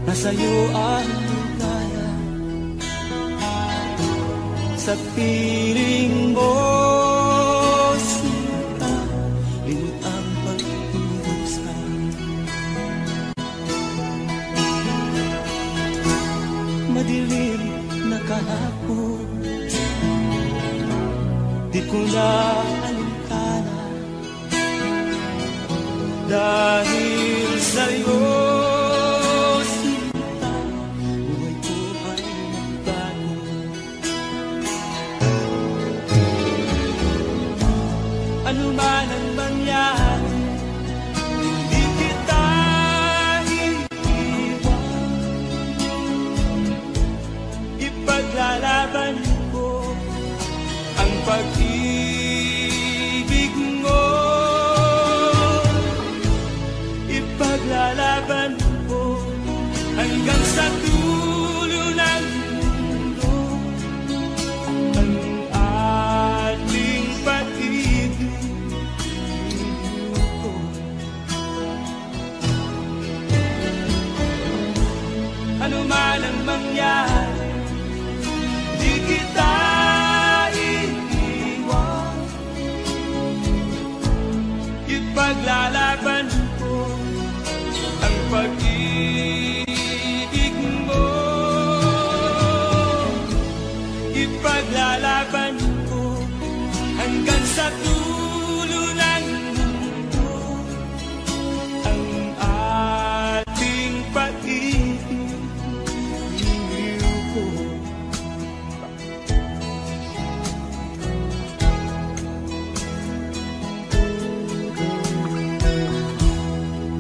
D: Nasa'yo ang ligaya. Sa piling mo, sinta, limot ang pag-iusan. Madilim na kahapon, di ko na alintana. Dahil sa'yo, sinta, buhay ko ay nagbago. Ano man ang mangyari, di kita iiwan. Ipaglalaban ko ang pag-ibig mo. Ipaglalaban ko hanggang sa dulo ng mundo ang ating pag-ibig ko. Ano man ang mangyari, di kita iiwan. Ipaglalaban ko ang pag-ibig mo. Ipaglalaban ko hanggang sa dulo ng mundo ang ating pag-ibig ko.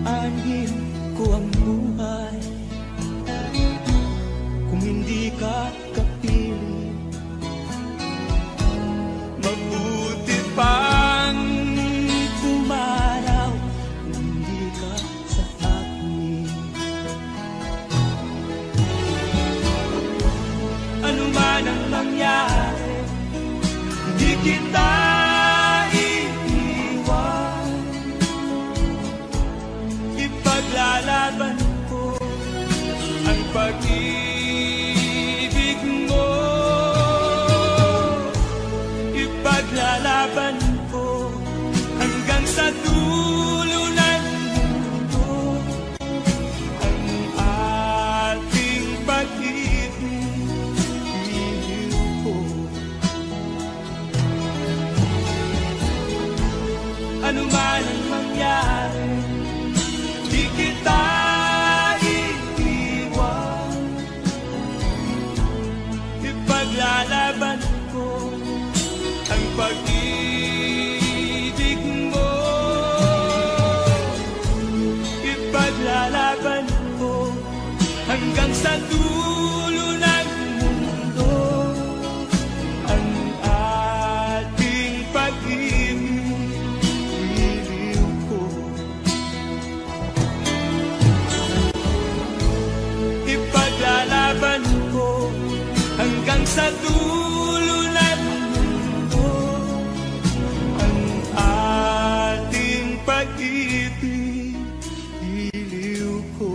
D: Anhin ko ang buhay kung hindi ka kapiling. Mabuti pang pumaraw kung hindi ka sa akin. Ano man ang mangyari, hindi kita iiwan. Ipaglalaban ko ang pag-ibig mo. Ipaglalaban ko hanggang sa dulo ng mundo ang ating pag-ibig ko. Ano man ang mangyari, di kita iiwan. Ipaglalaban ko ang pag-ibig mo. Ipaglalaban ko hanggang sa dulo ng mundo ang ating pag-ibig ko. Ipaglalaban ko hanggang sa dulo ng mundo ang ating pag-ibig ko.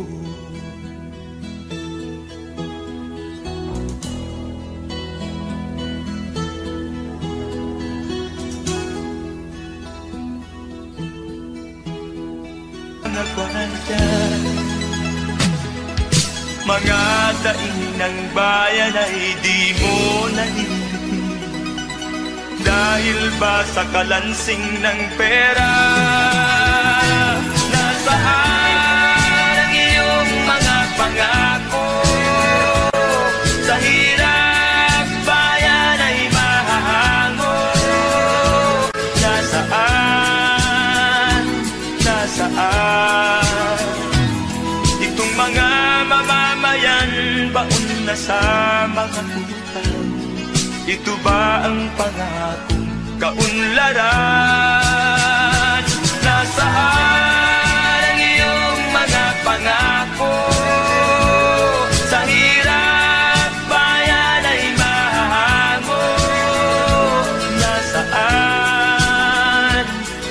D: Nagwandan mga daing ng bayan ay di mo nalilitin. Dahil ba sa kalansing ng pera? Nasaan ang iyong mga pangako? Sa hirap bayan ay mahahango. Nasaan? Nasaan? Itong mga mamamayan baon na sa mga utang. Ito ba ang pangakong kaunlaran? Nasaan ang iyong mga pangako? Sa hirap bayan ay mahahango. Nasaan?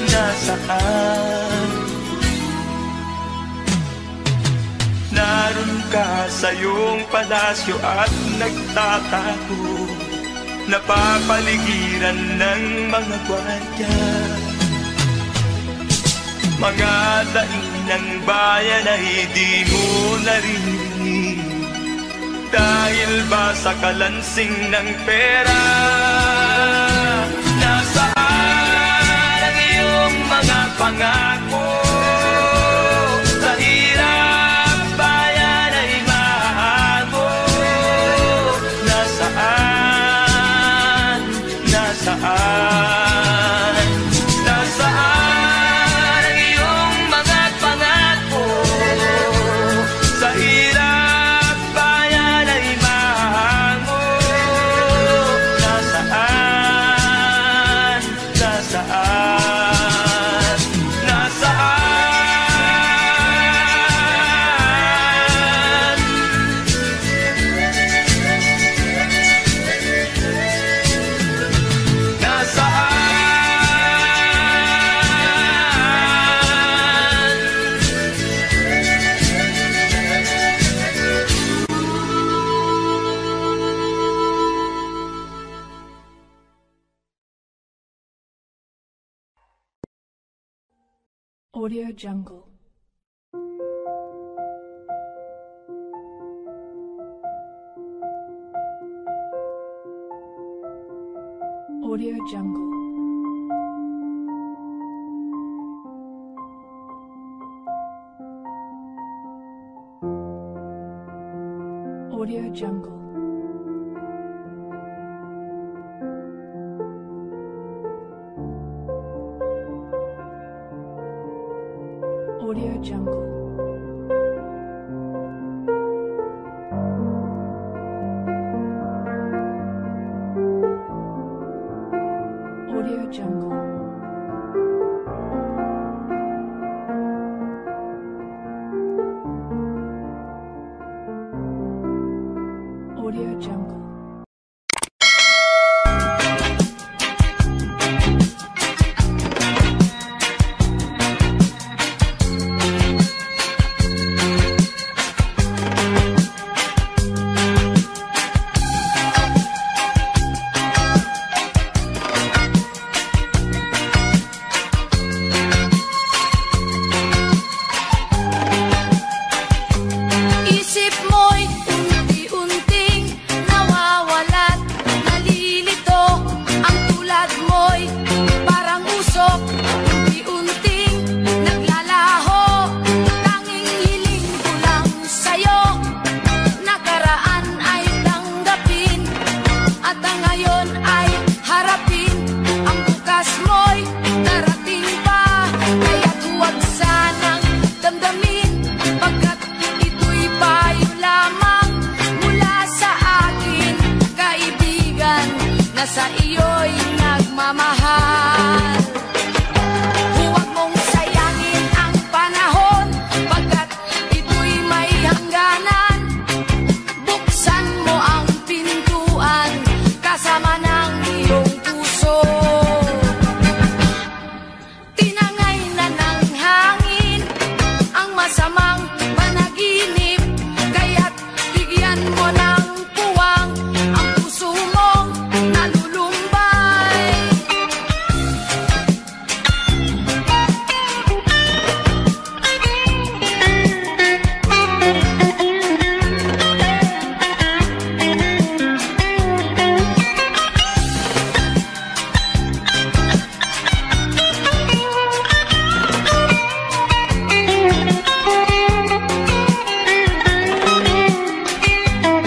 D: Nasaan? naroon ka sa iyong palasyo at nagtatago, napapaligiran ng mga gwardiya. Mga daing ng bayan ay di mo naririnig, dahil ba sa kalansing ng pera? Nasaan ang iyong mga pangako? Sa hirap bayan ay mahago. Nasaan? Nasaan? Nasaan ang iyong mga pangako? Sa hirap bayan ay mahago. Nasaan? Nasaan? Nasaan?
E: Audio Jungle. Audio Jungle. Audio Jungle. Audio Jungle. Audio Jungle. Audio Jungle.
C: Isip mo'y unti-unting nawawalat, nalilito. Ang tulad mo'y parang usok, unti-unting naglalaho. Tanging hiling ko lang sa'yo, nakaraan ay tanggapin, at ang ngayon ay harapin. Ang bukas mo'y darating pa, kaya't huwag sanang damdamin, pagkat ito'y payo lamang mula sa akin, kaibigan, na sa iyo'y nagmamahal. Huwag mong sayangin ang panahon, pagkat ito'y may hangganan. Buksan mo ang pintuan, kasama ng iyong puso. Tinangay na ng hangin ang masamang panaginip, kaya't bigyan mo ng puwang ang puso mong nalulumbay.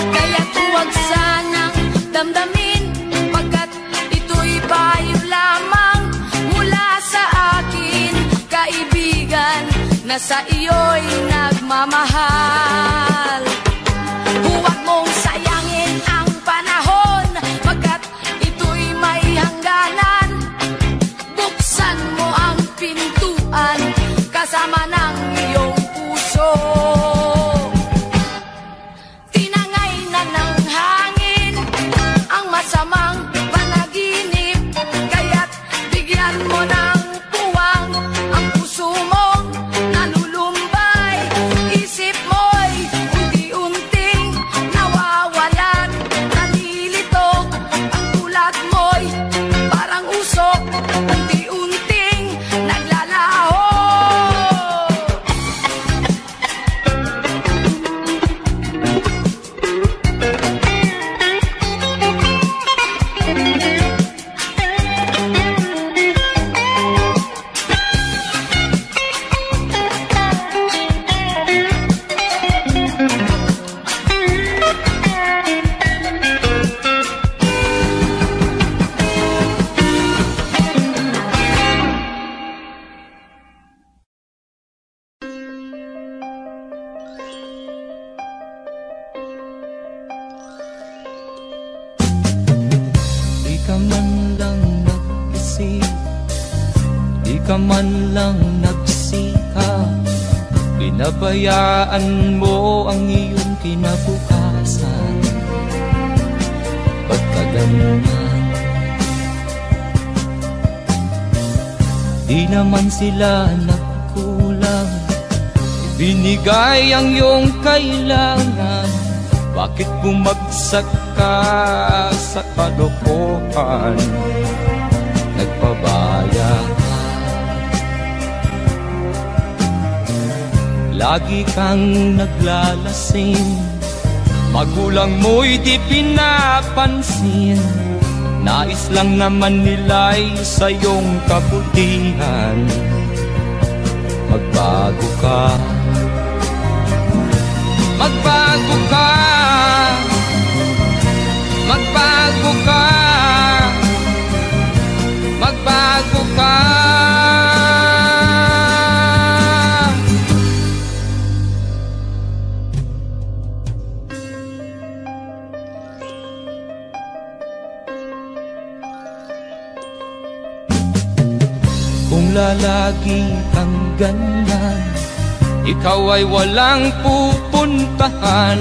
C: Kaya't huwag sanang damdamin, pagkat ito'y payo lamang mula sa akin, kaibigan, na sa iyo'y nagmamahal. Huwag mong sayangin ang panahon, pagkat ito'y may hangganan. Buksan mo ang pintuan, kasama ng iyong puso. Tinangay na ng hangin ang masamang panaginip, kaya't bigyan mo ng puwang ang puso mong nalulumbay. Isip mo'y
A: ka man lang nagsikap, pinabayaan mo ang iyong kinabukasan. Pagkaganyan, di naman sila nagkulang, binigay ang iyong kailangan. Bakit bumagsak ka sa kalokohan? Nagpabaya ka, lagi kang naglalasing, magulang mo'y di pinapansin. Nais lang naman nila'y sa iyong kabutihan. Magbago ka, magbago ka, magbago ka, magbago ka. Kung lalagi kang ganyan, ikaw ay walang pupuntahan.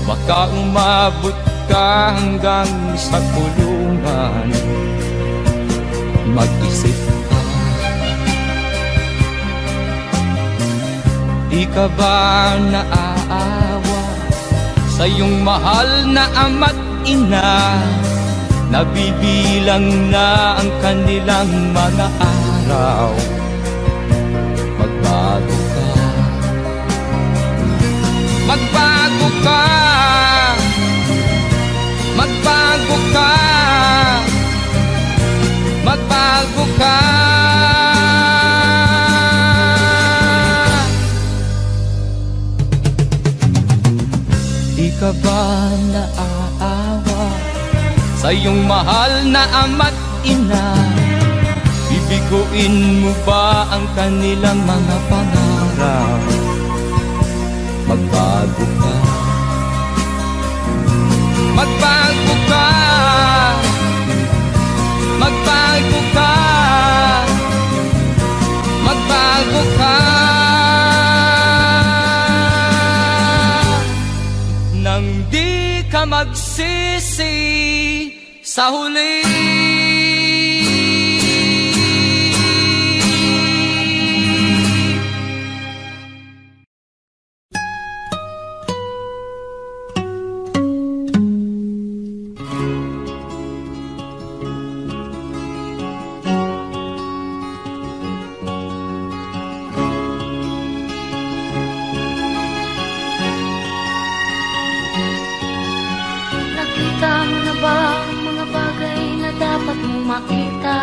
A: Baka umabot ka hanggang sa kulungan. Mag-isip ka, di ka ba naaawa sa iyong mahal na ama't ina? Nabibilang na ang kanilang mga araw. Magbago ka, magbago ka, magbago ka, magbago ka. Di ka ba naaawa sa iyong mahal na ama't ina? Bibiguin mo ba ang kanilang mga pangarap? Magbago ka, magbago ka, magbago ka, magbago ka. Nang di ka magsisi sa huli.
C: Nakita mo na ba ang mga bagay na dapat mong makita?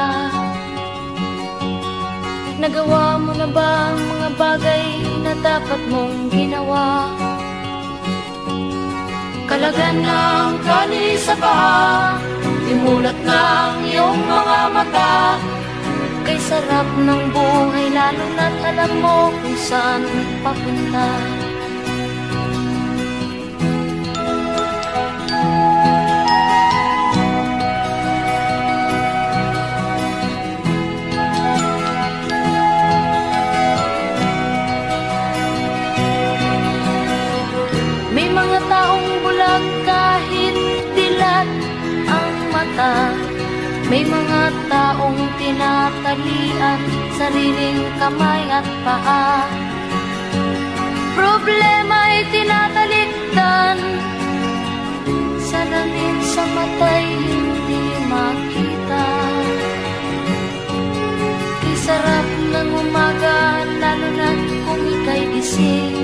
C: Nagawa mo na ba ang mga bagay na dapat mong ginawa? Kalagan ng kali sa paa, imulat ng iyong mga mata. Kay sarap ng buhay lalo na't alam mo kung saan papunta. Kahit dilat ang mata, may mga taong tinatalian sariling kamay at paa. Problema'y tinatalikdan, salamin sa mata'y hindi makita. Isarap ng umaga, lalo na kung ika'y gising.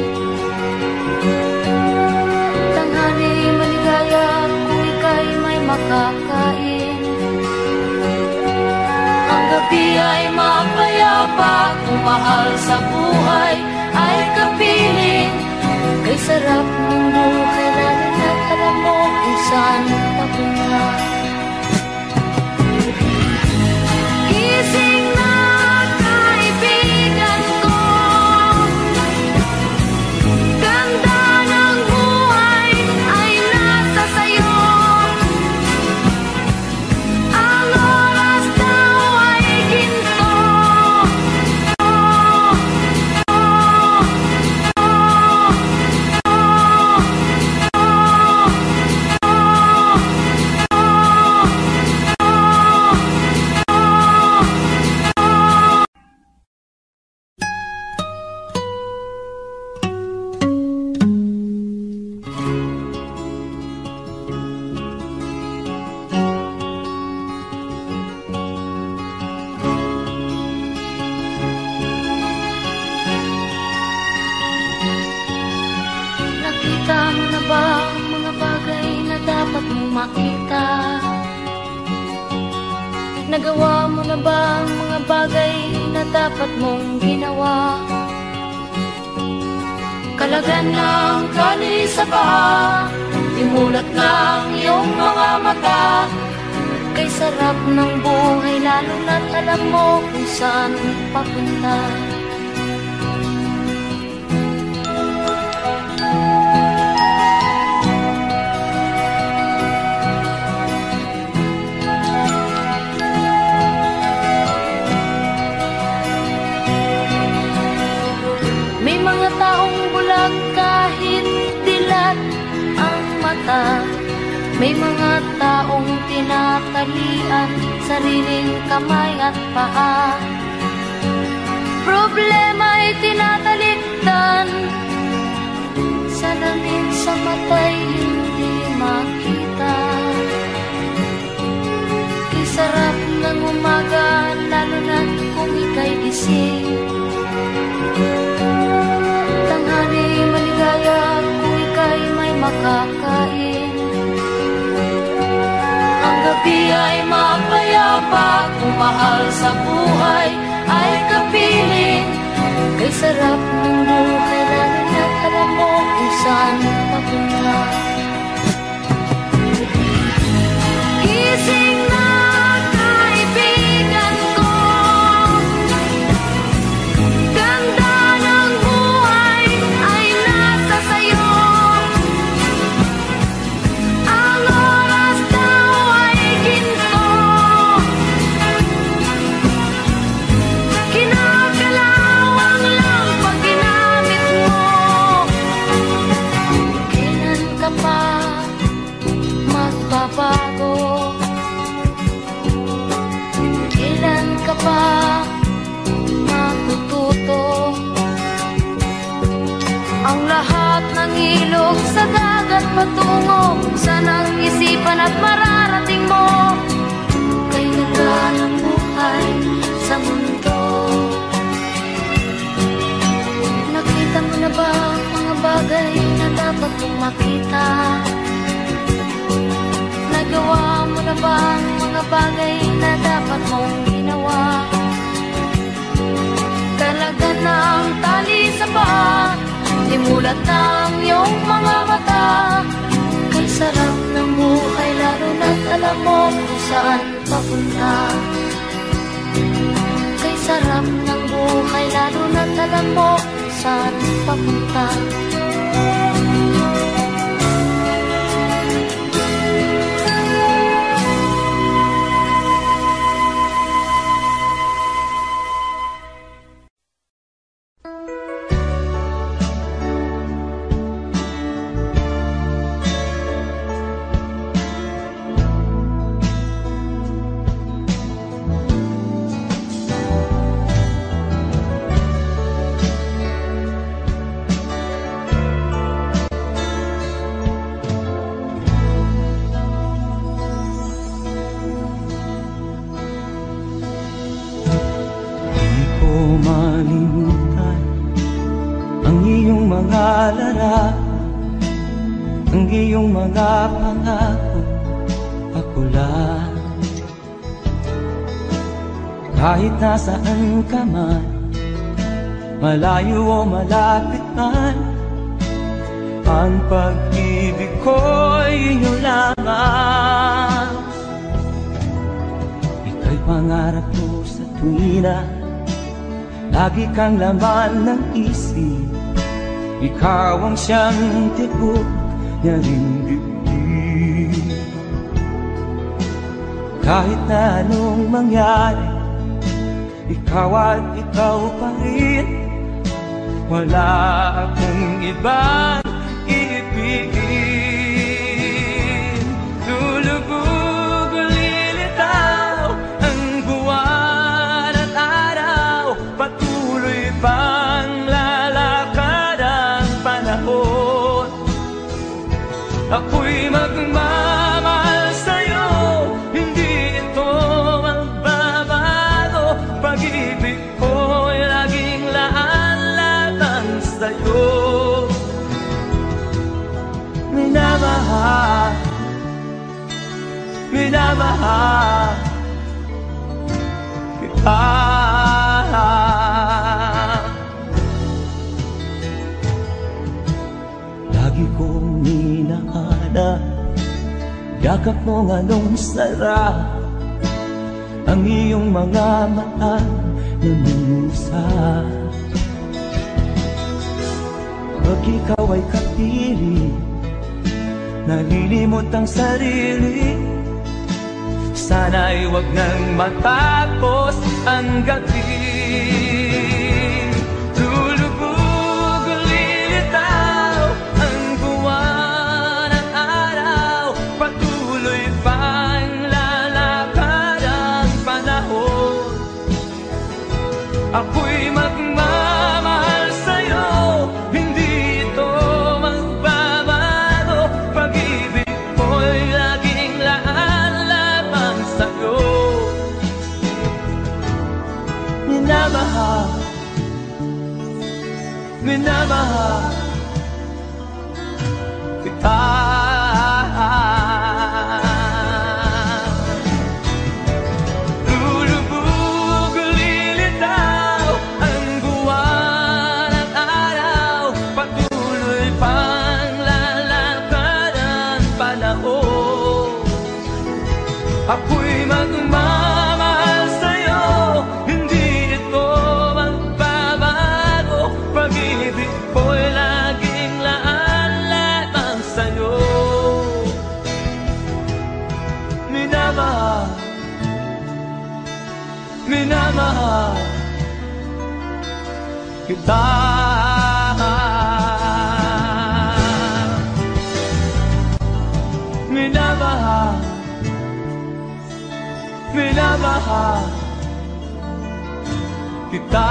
C: Tanghali maligaya kung ika'y may makakain. Ang gabi ay mapayapa kung mahal sa buhay ay kapiling. Kay sarap ng buhay lalo na't alam mo kung saan papunta. Gising na kaibigan ko, ganda ng buhay ay nasa sayo. Ang oras daw ay ginto, makita. Nagawa mo na ba ang mga bagay na dapat mong ginawa? Kalagan ng kali sa paa, imulat ng iyong mga mata. Kay sarap ng buhay lalo na't alam mo kung saan papunta. May mga taong bulag kahit dilat ang mata. May mga taong tinatalian sariling kamay at paa. Problema'y tinatalikdan, salamin sa mata'y hindi makita. Kay sarap ng umaga, lalo na't kung ika'y gising. Tanghali maligaya kung ika'y may makakain. Ang gabi ay mapayapa kung mahal sa buhay ay kapiling. Kay sarap ng buhay lalo na't alam mo kung saan papunta. Gising na kaibigan ko, ganda ng buhay ay nasa sayo. Ang oras daw ay ginto, kinakalawang lang pag ginamit mo. Kailan ka pa magbabago? Kailan ka pa matututo? Ang lahat ng ilog sa dagat patungo, saan ang isipan at mararating mo? Kay ganda ng buhay sa mundo. Nakita mo na ba ang mga bagay na dapat mong makita? Nagawa mo na ba ang mga bagay na dapat mong ginawa? Kalagan ng tali sa paa, imulat ng iyong mga mata. Kay sarap ng buhay lalo na't alam mo kung saan papunta. Kay sarap ng buhay lalo na't alam mo kung saan papunta.
A: Malimutan ang iyong mga larawan, ang iyong mga pangako, ako lang. Kahit nasaan ka man, malayo o malapit man, ang pag-ibig ko'y iyong lamang. Ika'y pangarap ko sa tuwina, lagi kang laman ng isip. Ikaw ang siyang tibok niya ring dibdib. Kahit na anong mangyari, ikaw at ikaw pa rin. Wala akong ibang iibigin. Lulubog o lilitaw ang buwan at araw, patuloy pang lalakad ang panahon. Ako'y magmamahal sa'yo, hindi ito magbabago. Pag-ibig ko'y laging laan-laan sa'yo. Minamahal minamahal kita. Lagi kong minahanap yakap mong anong sarap, ang iyong mga mata namumusap. Pag ikaw ay katili, nalilimot ang sarili. Sana'y wag nang matapos ang gabi. Lulubog, lilitaw ang buwan at araw, patuloy pang lalakad ang panahon. Ako'y magmamahal sa'yo, hindi ito magbabago. Pag-ibig ko'y laging laan lamang sa'yo. Minamahal, minamahal kita. Ako'y magmamahal sa'yo, hindi ito magbabago. Pag-ibig ko'y laging laan lamang sa'yo. Minamahal, minamahal kita. Minamahal, minamahal kita.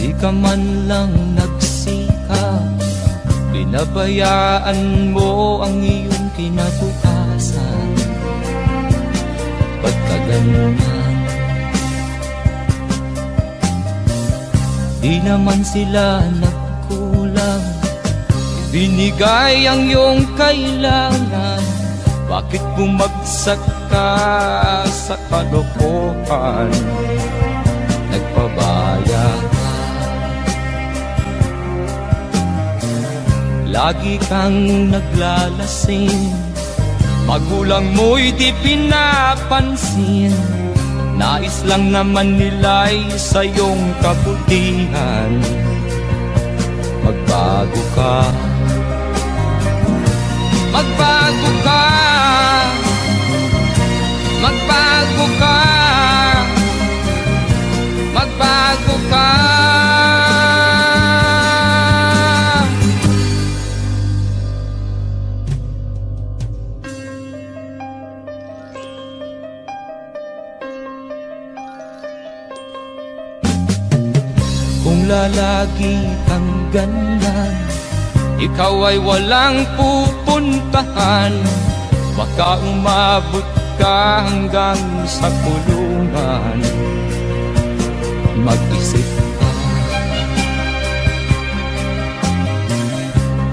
A: Di ka man lang nagsikap, binabayaan mo ang iyong kinabukasan. Ba't ka ganyan? Di naman sila nagkulang, binigay ang iyong kailangan. Bakit bumagsak ka sa kalokohan? Nagpabaya ka, lagi kang naglalasing, magulang mo'y di pinapansin. Nais lang naman nila'y sa iyong kabutihan. Magbago ka, magbago ka, magbago ka, magbago ka. Kung lalagi kang ganyan, ikaw ay walang pupuntahan. Baka umabot ka hanggang sa kulungan. Mag-isip ka,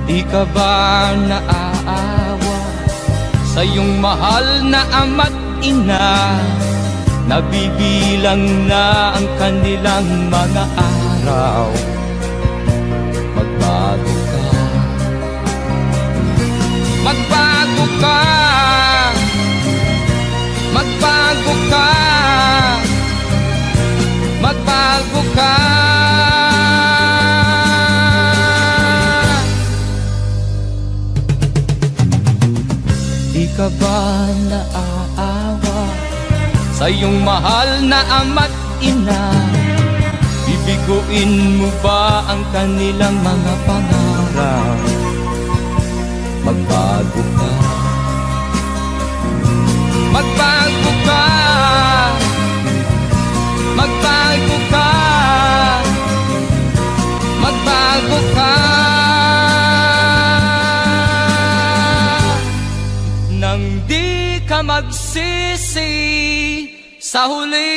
A: di ka ba naaawa sa iyong mahal na ama't ina? Nabibilang na ang kanilang mga araw. Magbago ka, magbago ka, magbago ka, magbago ka. Di ka ba naaawa sa iyong mahal na ama't ina? Bibig Babaguin mo ba ang kanilang mga pangarap? Magbago ka. Magbago ka. Magbago ka. Magbago ka. Nang di ka magsisi sa huli.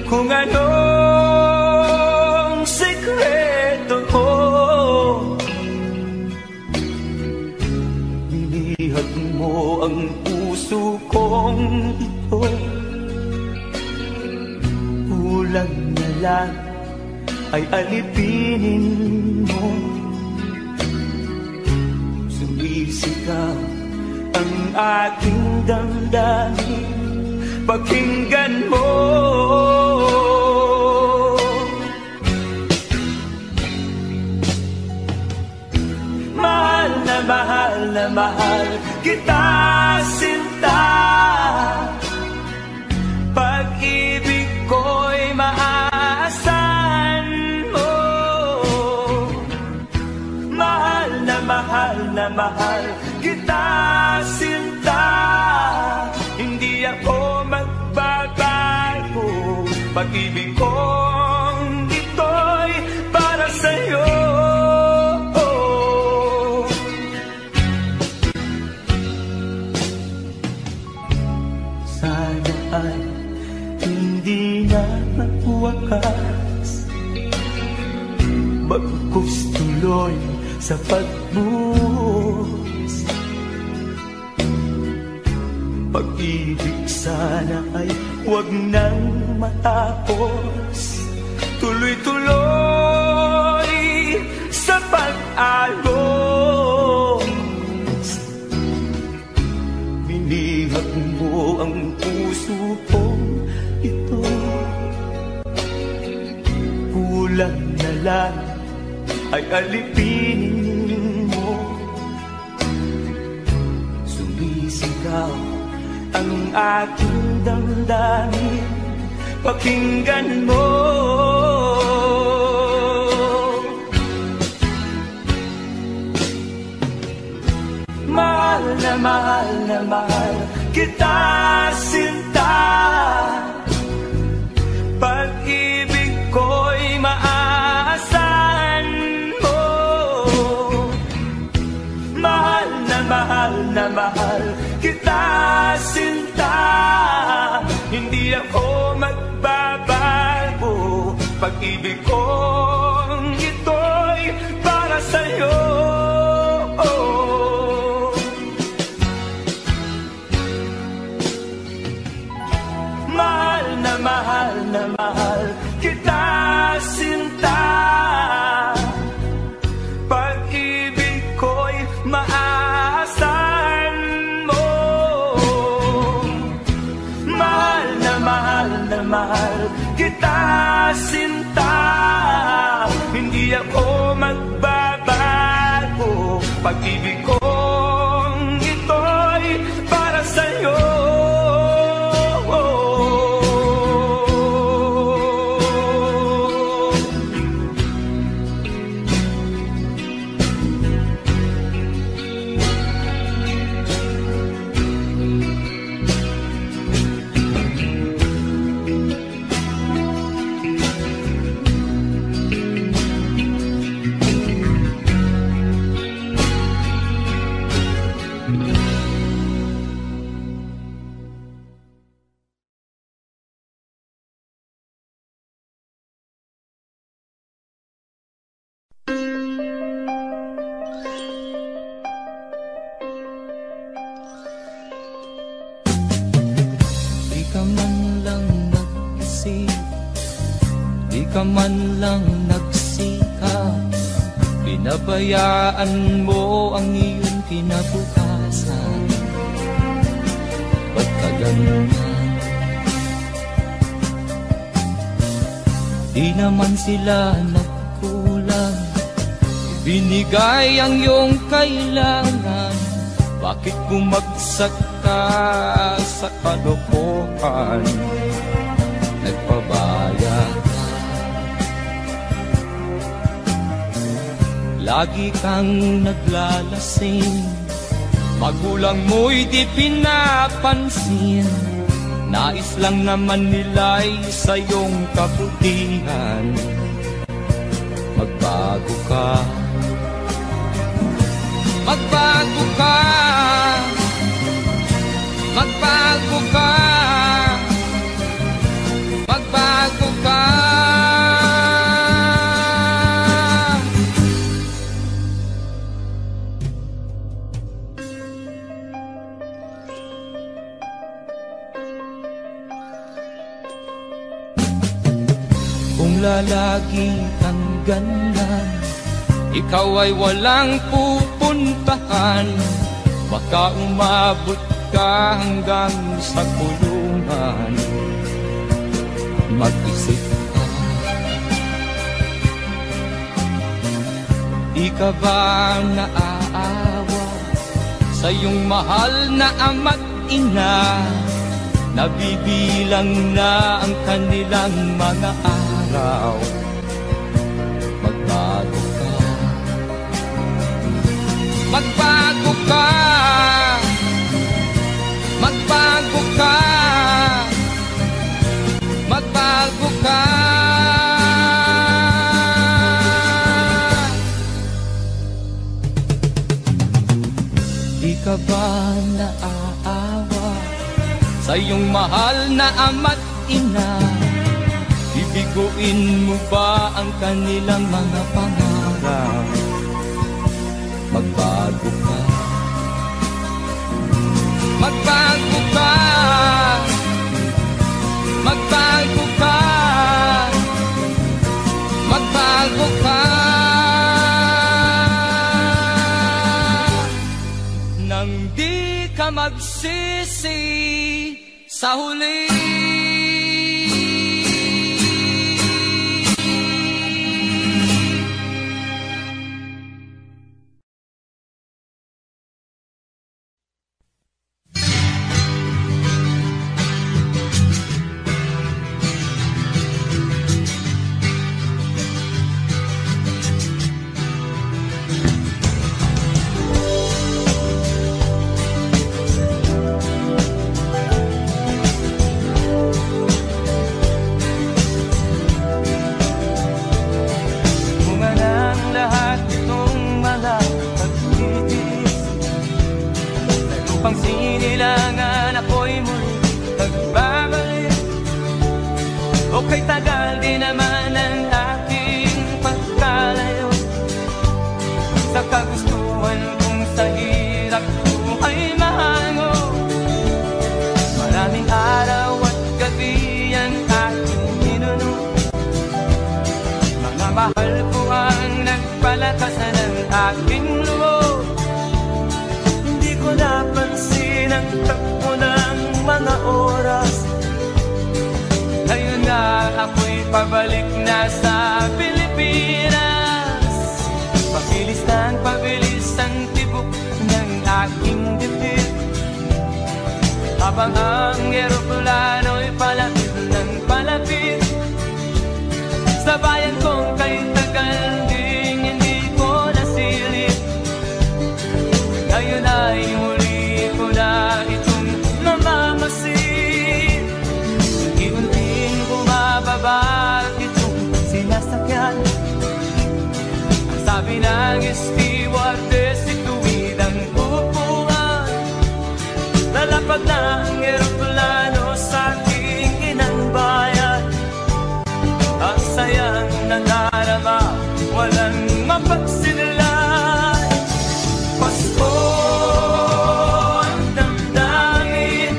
D: Kung anong sekreto ko, nilihag mo ang puso kong ito. Kulang na lang ay alipinin mo. Sumisigaw ang aking damdamin, pakinggan mo. Mahal na mahal kita, sinta. Pag-ibig ko'y maaasahan mo. Mahal na mahal kita, sinta. Hindi ako magbabago. Pag-ibig kong ito'y para sa'yo. Bagkus tuloy sa pagbuhos. Pag-ibig sana ay huwag nang matapos. Tuloy-tuloy sa pag-agos. Binihag mo ang puso kong ito. Kulang na lang ay alipinin mo. Sumisigaw ang aking damdamin, pakinggan mo. Mahal na mahal kita, sinta. Pag-ibig ko'y maaasahan mo. Mahal na mahal kita, sinta. Hindi ako magbabago. Pag-ibig kong ito'y para sa'yo. Mahal na mahal kita, sinta. Pag-ibig ko'y maaasahan mo. Mahal na mahal kita, sinta. Hindi ako magbabago. Pag-ibig kong ito'y para sa'yo.
A: di ka man lang nagsikap, pinabayaan mo ang iyong kinabukasan. Ba't ka ganyan? Di naman sila nagkulang, binigay ang iyong kailangan. Bakit bumagsak ka sa kalokohan? Nagpabaya ka, lagi kang naglalasing, magulang mo'y di pinapansin. Nais lang naman nila'y sa iyong kabutihan. Magbago ka, magbago ka, magbago ka, magbago ka. Kung lalagi kang ganyan, ikaw ay walang pupuntahan. Baka umabot ka hanggang sa kulungan. Mag-isip ka, di ka ba naaawa sa iyong mahal na ama't ina? Nabibilang na ang kanilang mga araw. Magbago ka, magbago ka, magbago ka, magbago ka. Di ka ba naaawa sa iyong mahal na ama't ina? Bibiguin mo ba ang kanilang mga pangarap? Magbago ka, magbago ka, magbago ka, magbago ka. Nang di ka magsisi sa huli.
B: Okay, tagal din naman ang aking pagkalayo sa kagustuhan kong sa hirap buhay mahango. Maraming araw at gabi ang aking ninuno. Mga mahal ko ang nagpalakasan ng aking loob. Hindi ko napansin ang takbo ng mga oras. Ngayon na ako'y pabalik na sa Pilipinas. Pabilis ng pabilis ang tibok ng aking dibdib, habang ang eroplano'y palapit ng palapit sa bayan kong kay tagal ding hindi ko nasilip. Ngayon ay muli ko na itong mamamasid. Bumababa itong sinasakyan. Ang sabi ng stewardess, ituwid ang upuan. Lalapag na ang eroplano sa aking inang bayan. Ang sayang nandarama, walang mapagsinilay. Pasko ang damdamin,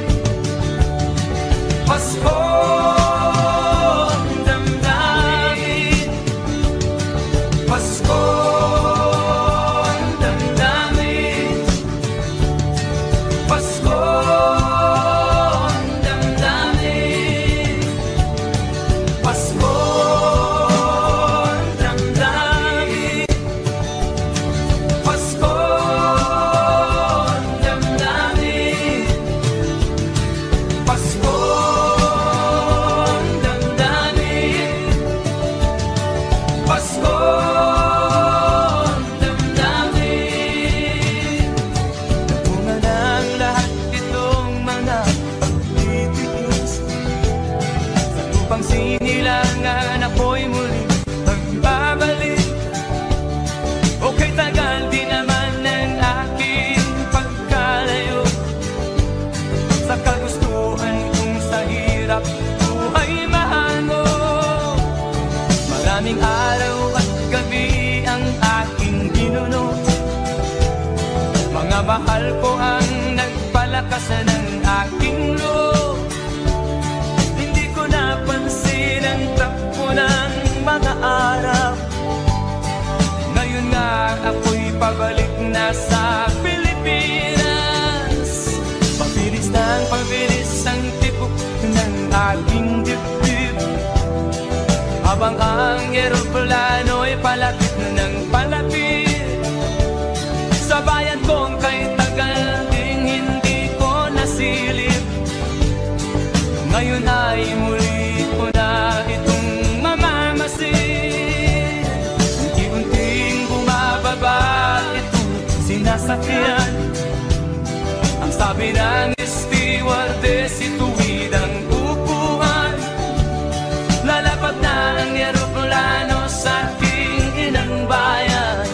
B: Pasko.
A: Maraming araw at gabi ang aking ginuno. Mga mahal ko ang nagpalakas ng aking loob. Hindi ko napansin ang takbo ng mga araw. Ngayon nga ako'y pabalik na sa Pilipinas. Pabilis ng pabilis ang tibok ng aking dibdib, habang ang eroplano'y palapit ng palapit sa bayan kong kay tagal ding hindi ko nasilip. Ngayon ay muli ko na itong mamamasin. Unti-unting bumababa itong sinasakyan. Ang sabi ng stewardess, ituwid ang upuan. Lalapag na ang eroplano sa aking inang bayan.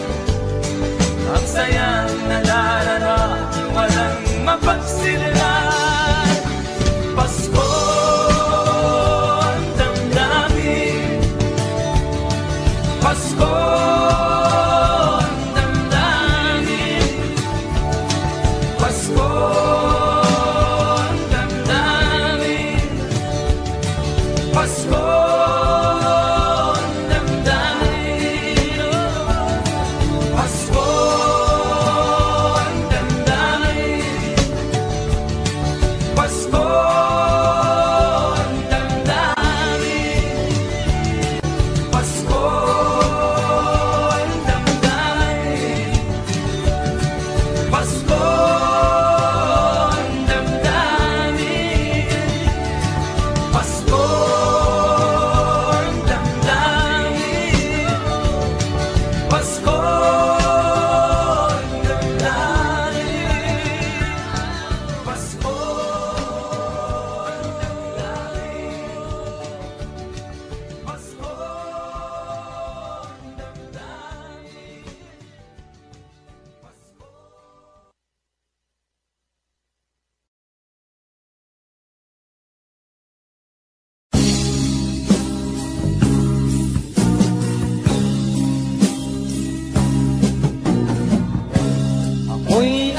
A: Ang sayang nalarara, walang mapagsilan. Pasko ang damdamin, Pasko ang damdamin, Pasko ang damdamin, Pasko.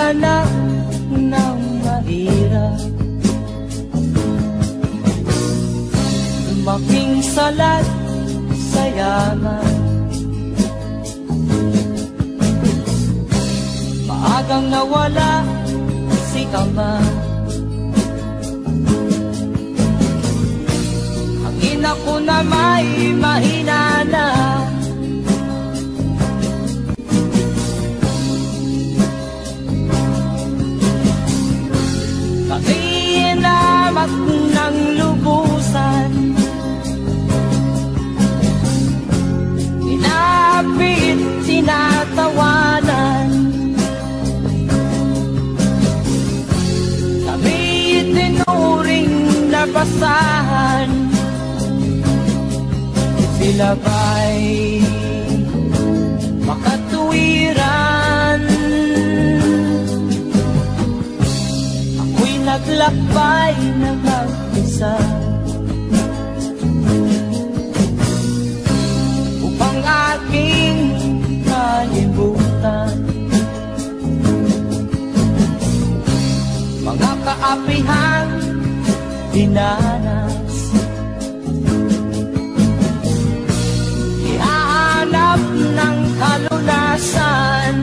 B: Anak ng mahirap, lumaking salat sa yaman. Maagang nawala si ama. Ang ina ko na may mahina na. Inamat ng lubusan, inapit, tinatawanan. Kami itinuring na basahan. Sila ba'y makatuwiran? Naglakbay na mag-isa upang aking kalimutan mga kaapihang dinanas. Ihahanap ng kalunasan.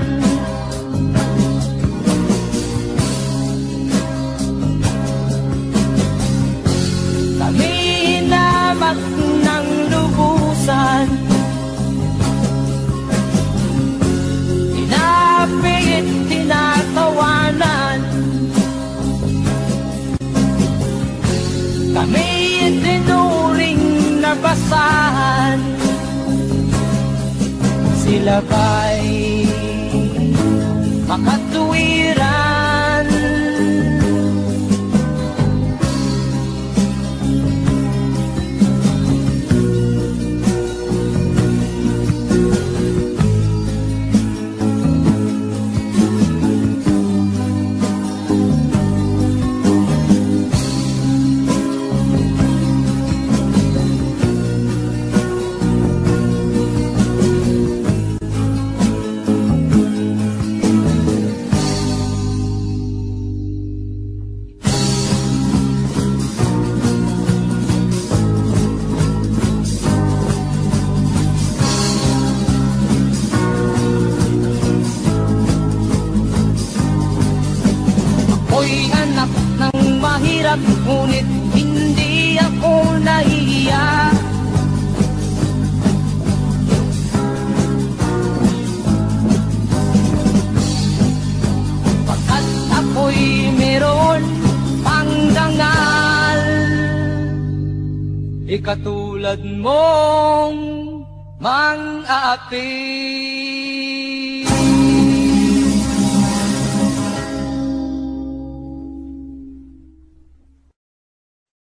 B: Ng lubusan, inapit, tinatawanan. Kami itinuring na basahan. Sila ba'y makatuwiran? hirap, ngunit hindi ako nahihiya. Pagkat ako'y meron pang dangal, ikatulad mong mang-aapi.